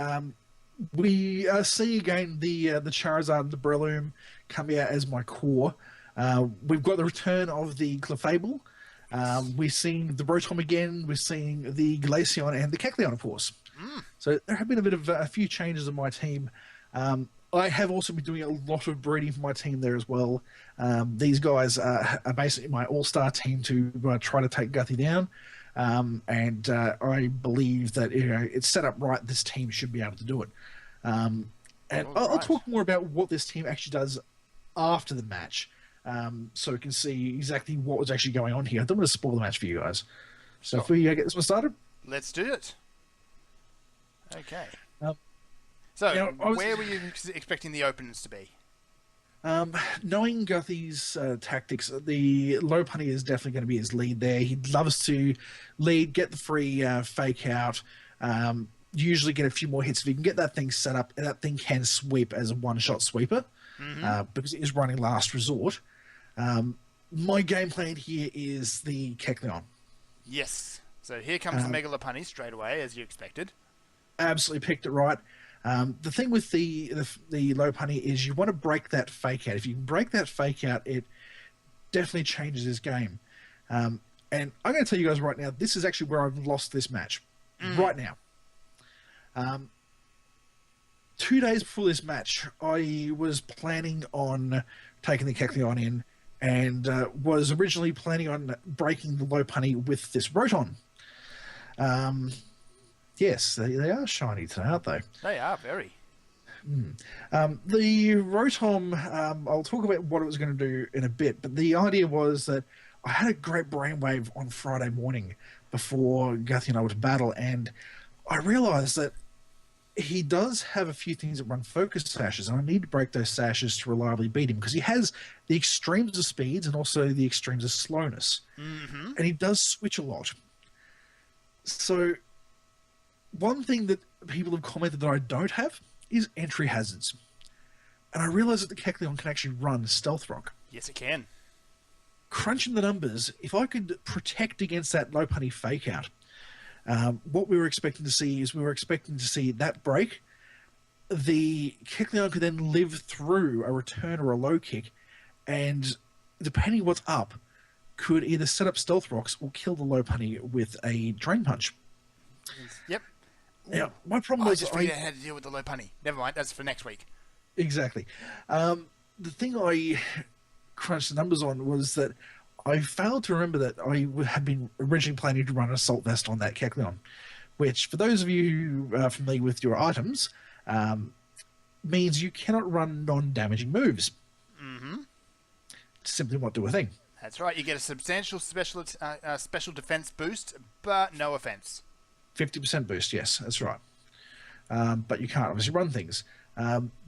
B: we see again the Charizard and the Breloom coming out as my core. We've got the return of the Clefable. We're seeing the Rotom again. We're seeing the Glaceon and the Kecleon, of course. So there have been a few changes in my team. I have also been doing a lot of breeding for my team there as well. These guys are basically my all-star team to try to take Guthrie down. And I believe that it's set up right. This team should be able to do it. And I'll talk more about what this team actually does after the match, so we can see exactly what was actually going on here. I don't want to spoil the match for you guys. So if we get this one started.
A: Let's do it. Okay. So, where were you expecting the openers to be?
B: Knowing Guthy's tactics, the Lopunny is definitely going to be his lead there. He loves to lead, get the free fake out, usually get a few more hits. If he can get that thing set up, and that thing can sweep as a one-shot sweeper, because it is running last resort. My game plan here is the Kecleon.
A: Yes. So here comes the Mega Lopunny straight away, as you expected.
B: Absolutely picked it right. The thing with the Lopunny is you want to break that fake out. If you can break that fake out, it definitely changes his game. And I'm going to tell you guys right now, this is actually where I've lost this match. Right now. 2 days before this match, I was planning on taking the Kecleon in, and was originally planning on breaking the Lopunny with this Rotom. Yes, they are shiny today, aren't they?
A: They are, very.
B: The Rotom, I'll talk about what it was going to do in a bit, but the idea was that I had a great brainwave on Friday morning before Guthrie and I were to battle, and I realised that he does have a few things that run focus sashes, and I need to break those sashes to reliably beat him, because he has the extremes of speeds and also the extremes of slowness. And he does switch a lot. So one thing that people have commented that I don't have is entry hazards. And I realised that the Kecleon can actually run Stealth Rock.
A: Yes, it can.
B: crunching the numbers, if I could protect against that low punny fake out, what we were expecting to see is that break. The Kecleon could then live through a return or a low kick, and depending what's up, could either set up stealth rocks or kill the low punny with a drain punch.
A: Yep.
B: Now, my problem was
A: I just figured out how to deal with the low punny. Never mind, that's for next week.
B: Exactly. The thing I crunched the numbers on was that I failed to remember that I had been originally planning to run an assault vest on that Kecleon, which, for those of you who are familiar with your items, means you cannot run non-damaging moves.
A: Mm-hmm.
B: Simply won't do a thing.
A: That's right. You get a substantial special defense boost, but no offense.
B: 50% boost, yes, that's right. But you can't obviously run things.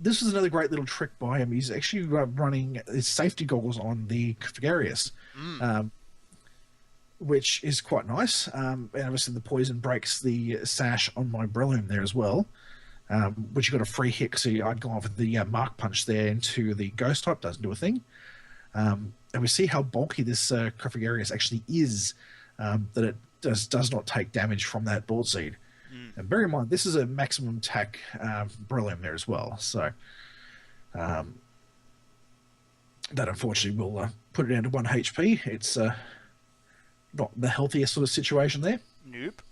B: This was another great little trick by him. He's actually running his safety goggles on the Crofagarius, which is quite nice. And obviously the poison breaks the sash on my Breloom there as well, which you got a free hit. So I'd gone for the Mark Punch there into the Ghost type, doesn't do a thing. And we see how bulky this Crofagarius actually is, that it does not take damage from that Board Seed. And bear in mind, this is a maximum attack Breloom there as well. So that unfortunately will put it down to 1 HP. It's not the healthiest sort of situation there.
A: Nope.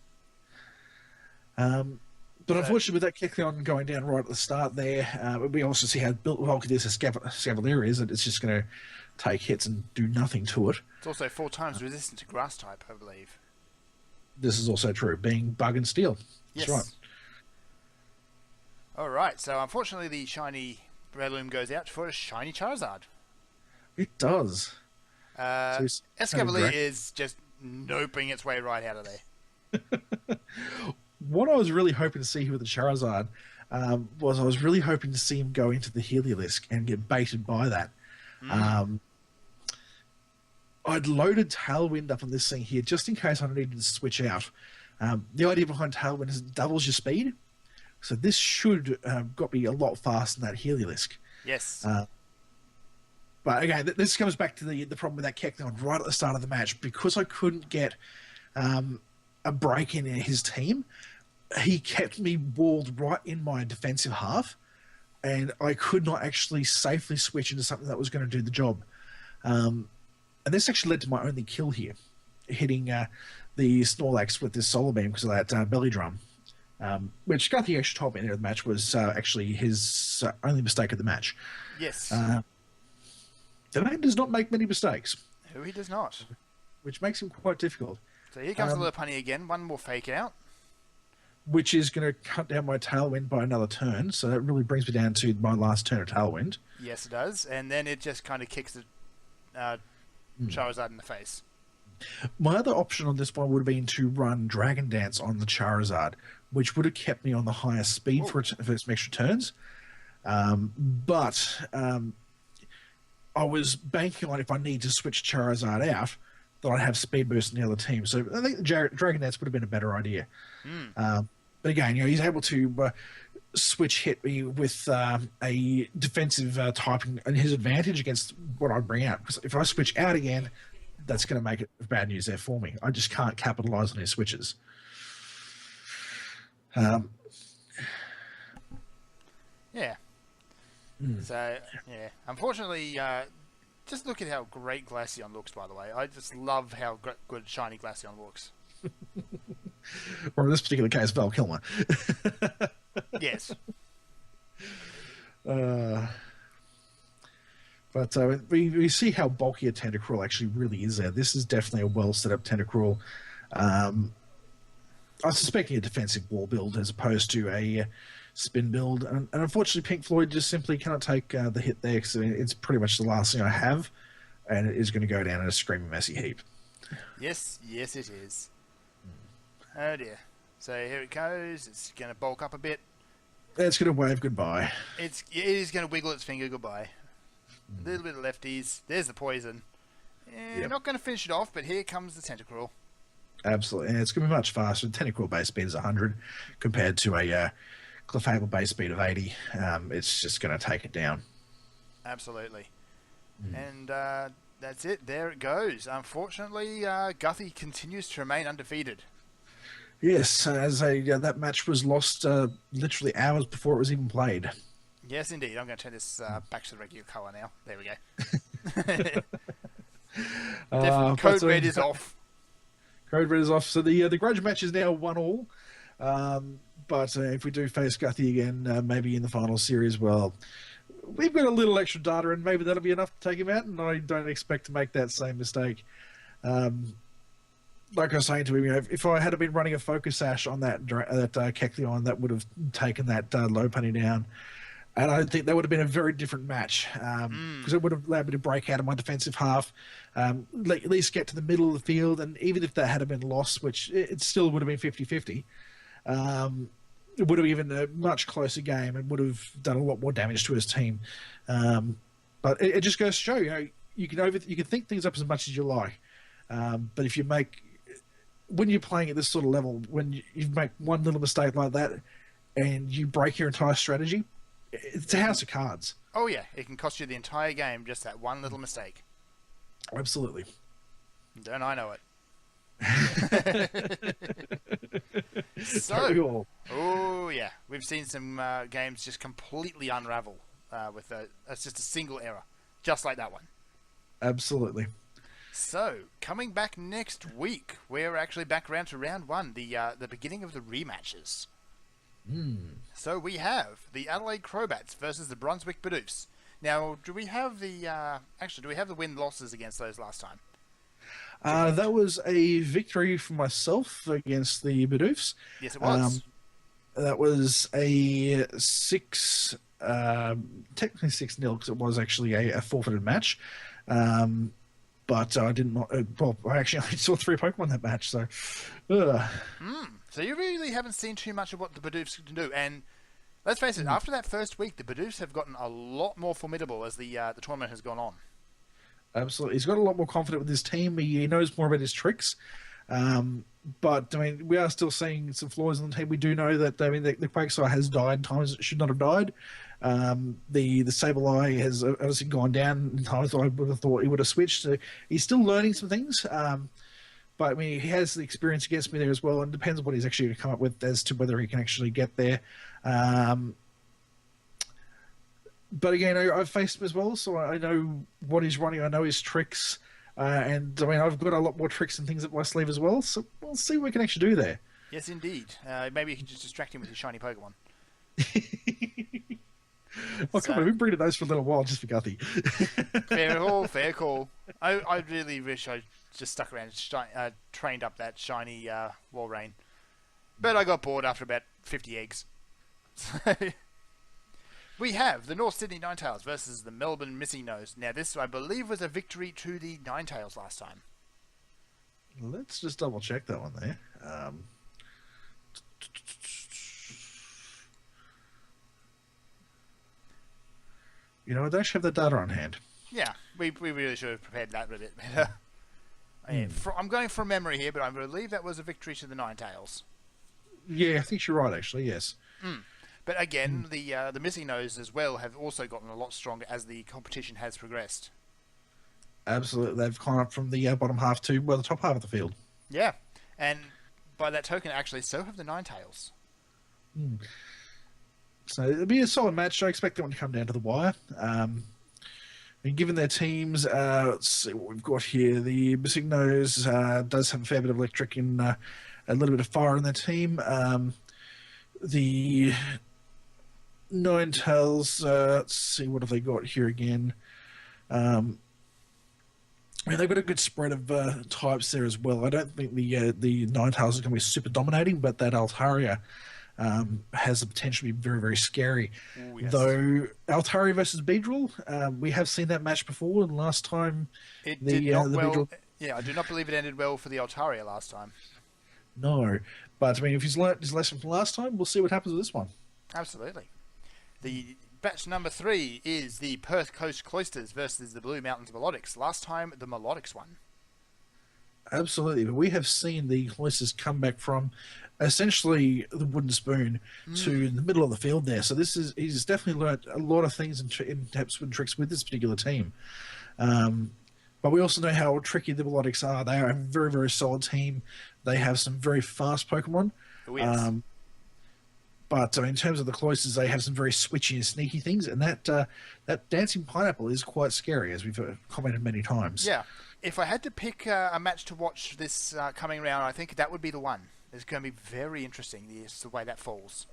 B: But unfortunately, with that Kecleon going down right at the start there, we also see how bulky this Scavalier is, and it's just going to take hits and do nothing to it.
A: It's also 4 times resistant to grass type, I believe.
B: This is also true, being bug and steel.
A: Yes.
B: That's right.
A: Alright, so unfortunately the shiny Breloom goes out for a shiny Charizard.
B: It does.
A: Escavalier is just noping its way right out of there.
B: What I was really hoping to see here with the Charizard was I was really hoping to see him go into the Heliolisk and get baited by that. I'd loaded Tailwind up on this thing here just in case I needed to switch out. The idea behind Tailwind is it doubles your speed. So this should got me a lot faster than that Heliolisk.
A: Yes.
B: But again, this comes back to the problem with that Kecleon right at the start of the match. Because I couldn't get a break in his team, he kept me walled right in my defensive half, and I could not actually safely switch into something that was going to do the job. And this actually led to my only kill here, hitting the Snorlax with this Solar Beam because of that Belly Drum, which Guthrie actually told me in the match was actually his only mistake of the match.
A: Yes.
B: The man does not make many mistakes.
A: No, he does not.
B: Which makes him quite difficult.
A: So here comes the little punny again. One more fake out.
B: Which is going to cut down my Tailwind by another turn. So that really brings me down to my last turn of Tailwind.
A: Yes, it does. And then it just kind of kicks the Charizard in the face.
B: My other option on this one would have been to run Dragon Dance on the Charizard, which would have kept me on the highest speed for its extra turns. But I was banking on if I need to switch Charizard out, that I'd have speed boost in the other team. So I think Dragon Dance would have been a better idea. But again, he's able to switch hit me with a defensive typing and his advantage against what I bring out. Because if I switch out again, that's going to make it bad news there for me. I just can't capitalize on his switches.
A: Yeah. So, yeah. Unfortunately, just look at how great Glaceon looks, by the way. I just love how good shiny Glaceon looks.
B: Or in this particular case, Val Kilmer.
A: Yes.
B: But we see how bulky a Tentacruel actually really is there. This is definitely a well set up Tentacruel. I'm suspecting a defensive wall build as opposed to a spin build. And unfortunately, Pink Floyd just simply cannot take the hit there because it's pretty much the last thing I have. And it is going to go down in a screaming messy heap. Yes,
A: it is. Oh dear. So here it goes. It's going to bulk up a bit.
B: It's going to wave goodbye.
A: It is going to wiggle its finger goodbye. A little bit of lefties. There's the poison. Not going to finish it off, but here comes the Tentacruel.
B: Absolutely. And it's going to be much faster. Tentacruel base speed is 100 compared to a Clefable base speed of 80. It's just going to take it down.
A: Absolutely. And That's it. There it goes. Unfortunately, Guthrie continues to remain undefeated.
B: Yes, that match was lost literally hours before it was even played.
A: Yes, indeed. I'm going to turn this back to the regular colour now. There we go. Definitely, code red is off.
B: Code red is off. So the grudge match is now 1-1. But if we do face Guthrie again, maybe in the final series, well, we've got a little extra data, and maybe that'll be enough to take him out. And I don't expect to make that same mistake. Like I was saying to him, if I had been running a focus sash on that Kecleon, that would have taken that low penny down. And I think that would have been a very different match because it would have allowed me to break out of my defensive half, at least get to the middle of the field. And even if that had been lost, which it still would have been 50-50, it would have given a much closer game and would have done a lot more damage to his team. But it just goes to show, you can think things up as much as you like. But if you when you're playing at this sort of level, when you make one little mistake like that and you break your entire strategy, it's a house of cards.
A: Oh, yeah. It can cost you the entire game, just that one little mistake.
B: Absolutely.
A: Don't I know it? So, oh, yeah. We've seen some games just completely unravel with that's just a single error. Just like that one.
B: Absolutely.
A: So, coming back next week, we're actually back around to round one, the beginning of the rematches. So we have the Adelaide Crobats versus the Brunswick Bidoofs. Now, do we have the win-losses against those last time?
B: That was a victory for myself against the Bidoofs.
A: Yes, it was.
B: That was a technically 6-0 because it was actually a forfeited match. But I did not. I saw 3 Pokemon that match, so.
A: So you really haven't seen too much of what the Bidoofs can do, and let's face it, after that first week, the Bidoofs have gotten a lot more formidable as the tournament has gone on.
B: Absolutely, he's got a lot more confidence with his team. He knows more about his tricks. But I mean, we are still seeing some flaws in the team. We do know that the Quagsire has died times it should not have died. The Sableye has obviously gone down in times I would have thought he would have switched. So he's still learning some things. But I mean, he has the experience against me there as well, and it depends on what he's actually going to come up with as to whether he can actually get there. But again, I've faced him as well, so I know what he's running. I know his tricks, and I mean, I've got a lot more tricks and things up my sleeve as well. So we'll see what we can actually do there.
A: Yes, indeed. Maybe you can just distract him with your shiny Pokemon.
B: Come on, we've been those for a little while just for Guthrie.
A: Fair call. I really wish I just stuck around and trained up that shiny Walrein. But I got bored after about 50 eggs. We have the North Sydney Ninetales versus the Melbourne Missing Nose. Now this, I believe, was a victory to the Ninetales last time.
B: Let's just double check that one there. I don't actually have the data on hand.
A: Yeah, we really should have prepared that a bit better. I'm going from memory here, but I believe that was a victory to the Ninetales.
B: Yeah, I think you're right, actually, yes.
A: But again, the Missing Nose as well have also gotten a lot stronger as the competition has progressed.
B: Absolutely. They've gone up from the bottom half to the top half of the field.
A: Yeah, and by that token, actually, so have the Ninetales.
B: So it'll be a solid match. I expect that one to come down to the wire. And given their teams, let's see what we've got here. The Missing Nose does have a fair bit of electric and a little bit of fire in their team. The Ninetales, let's see, what have they got here again? They've got a good spread of types there as well. I don't think the Ninetales is going to be super dominating, but that Altaria has the potential to be very, very scary.
A: Ooh, yes.
B: Though Altaria versus Beedrill, we have seen that match before, and last time
A: it did not well. Beedrill... Yeah, I do not believe it ended well for the Altaria last time.
B: No, but I mean, if he's learnt his lesson from last time, we'll see what happens with this one.
A: Absolutely. The batch number 3 is the Perth Coast Cloysters versus the Blue Mountains Milotics. Last time, the Milotics won.
B: Absolutely, but we have seen the Cloysters come back from essentially the wooden spoon to the middle of the field there. So he's definitely learnt a lot of things in tips and tricks with this particular team. But we also know how tricky the Milotics are. They are a very, very solid team. They have some very fast Pokemon.
A: Oh, yes.
B: But in terms of the Cloysters, they have some very switchy and sneaky things, and that dancing pineapple is quite scary, as we've commented many times.
A: Yeah. If I had to pick a match to watch this coming round, I think that would be the one. It's going to be very interesting, the way that falls.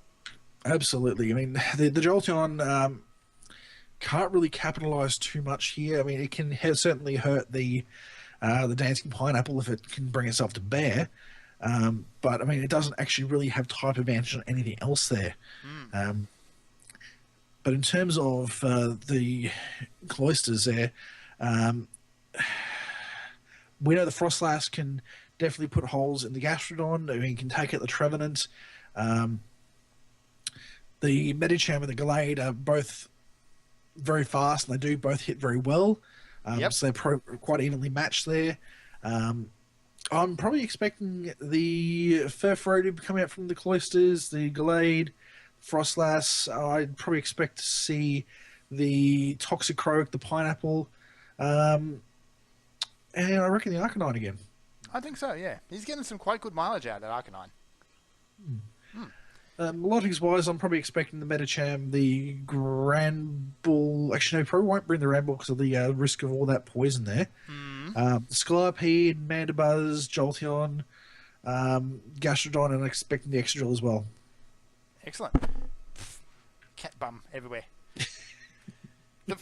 B: Absolutely. I mean, the Jolteon can't really capitalise too much here. I mean, it can certainly hurt the dancing pineapple if it can bring itself to bear. But I mean, it doesn't actually really have type advantage on anything else there. But in terms of the Cloysters there, we know the Frostlass can definitely put holes in the Gastrodon. I mean, can take out the Trevenant. The Medicham and the Gallade are both very fast, and they do both hit very well. So they're quite evenly matched there. I'm probably expecting the Furfrou to come out from the Cloysters, the Gallade, Frostlass. I'd probably expect to see the Toxicroak, the Pineapple, and I reckon the Arcanine again.
A: I think so, yeah. He's getting some quite good mileage out of that Arcanine.
B: Milotics-wise, I'm probably expecting the Medicham, the Granbull. Actually, no, probably won't bring the Granbull because of the risk of all that poison there. Scolipede, Mandibuzz, Jolteon, Gastrodon, and I'm expecting the Excadrill as well.
A: Excellent. Cat bum everywhere. The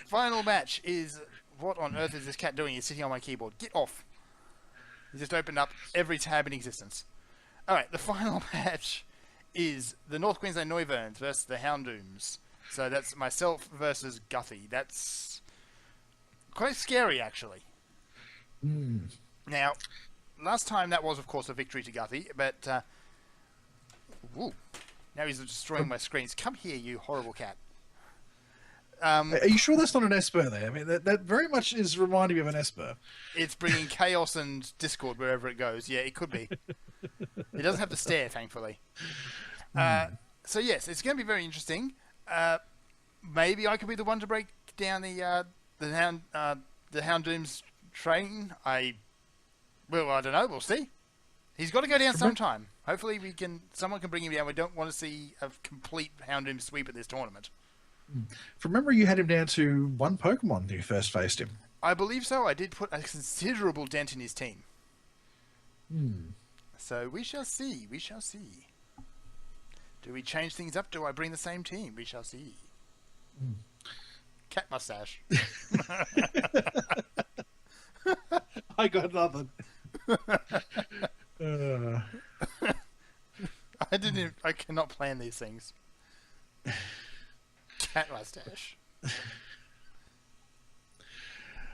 A: final match is... What on earth is this cat doing? He's sitting on my keyboard. Get off. He just opened up every tab in existence. Alright, the final match is the North Queensland Noiverns versus the Houndooms. So that's myself versus Guthie. That's quite scary, actually. Now, last time that was, of course, a victory to Guthie, but... now he's destroying my screens. Come here, you horrible cat.
B: Are you sure that's not an Esper there? I mean, that very much is reminding me of an Esper.
A: It's bringing chaos and discord wherever it goes. Yeah, it could be. It doesn't have to stare, thankfully. So yes, it's going to be very interesting. Maybe I could be the one to break down the Houndooms train. I don't know. We'll see. He's got to go down sometime. Hopefully, someone can bring him down. We don't want to see a complete Houndoom sweep at this tournament.
B: From memory, you had him down to one Pokemon when you first faced him.
A: I believe so. I did put a considerable dent in his team. So we shall see. We shall see. Do we change things up? Do I bring the same team? We shall see. Cat mustache.
B: I got nothing.
A: I cannot plan these things. Cat mustache.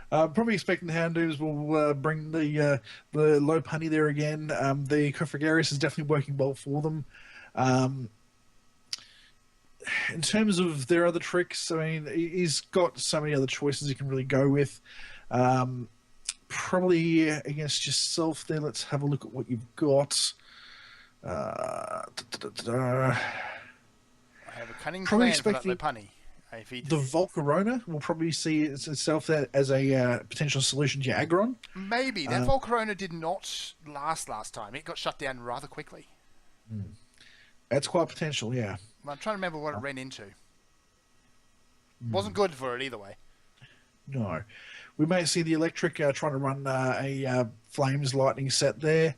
B: Probably expecting the Houndooms will bring the low punny there again. The Cofragarius is definitely working well for them. In terms of their other tricks, I mean, he's got so many other choices he can really go with. Probably against yourself there. Let's have a look at what you've got.
A: I have a cunning
B: Probably
A: plan for that
B: expecting
A: punny.
B: The Volcarona will probably see itself as a potential solution to your Aggron.
A: Maybe. That Volcarona did not last time. It got shut down rather quickly.
B: That's quite potential, yeah.
A: I'm trying to remember what it ran into. Wasn't good for it either way.
B: No. We may see the Electric trying to run a Flames Lightning set there.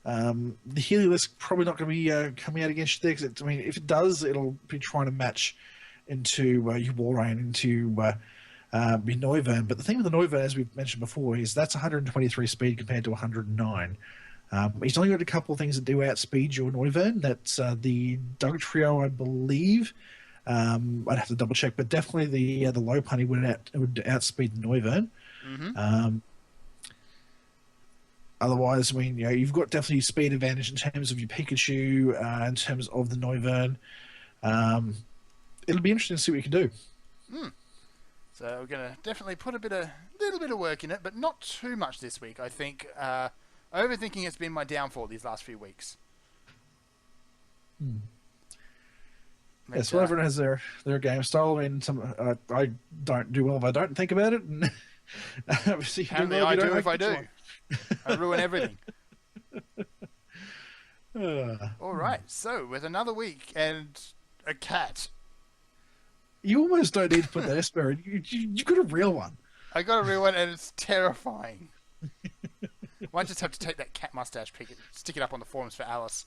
B: The Heliolisk probably not going to be coming out against you there, because I mean, if it does, it'll be trying to match into your Walrein, into your Noivern. But the thing with the Noivern, as we've mentioned before, is that's 123 speed compared to 109. He's only got a couple of things that do outspeed your Noivern. That's the Dugtrio, I believe. I'd have to double check, but definitely the low punny would outspeed the Noivern. Otherwise, I mean, you know, you've got definitely speed advantage in terms of your Pikachu, in terms of the Noivern. It'll be interesting to see what you can do.
A: So we're going to definitely put a little bit of work in it, but not too much this week. I think overthinking has been my downfall these last few weeks.
B: Yes, well, everyone has their game style. I mean, I don't do well if I don't think about it. And Obviously,
A: Apparently I do if I do. I ruin everything. All right, so with another week and a cat.
B: You almost don't need to put that Esper in. You've got a real one.
A: I got a real one and it's terrifying. Might just have to take that cat mustache pic and stick it up on the forums for Alice.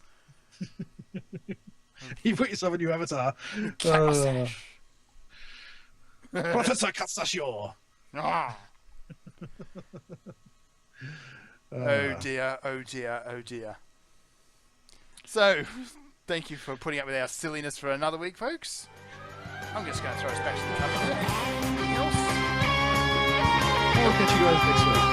B: You put yourself a new avatar.
A: Cat mustache.
B: Professor Cassasio.
A: Ah. Oh dear, oh dear, oh dear. So, thank you for putting up with our silliness for another week, folks. I'm just going to throw us back to the cover. Anything else?
B: I'll catch you guys next week.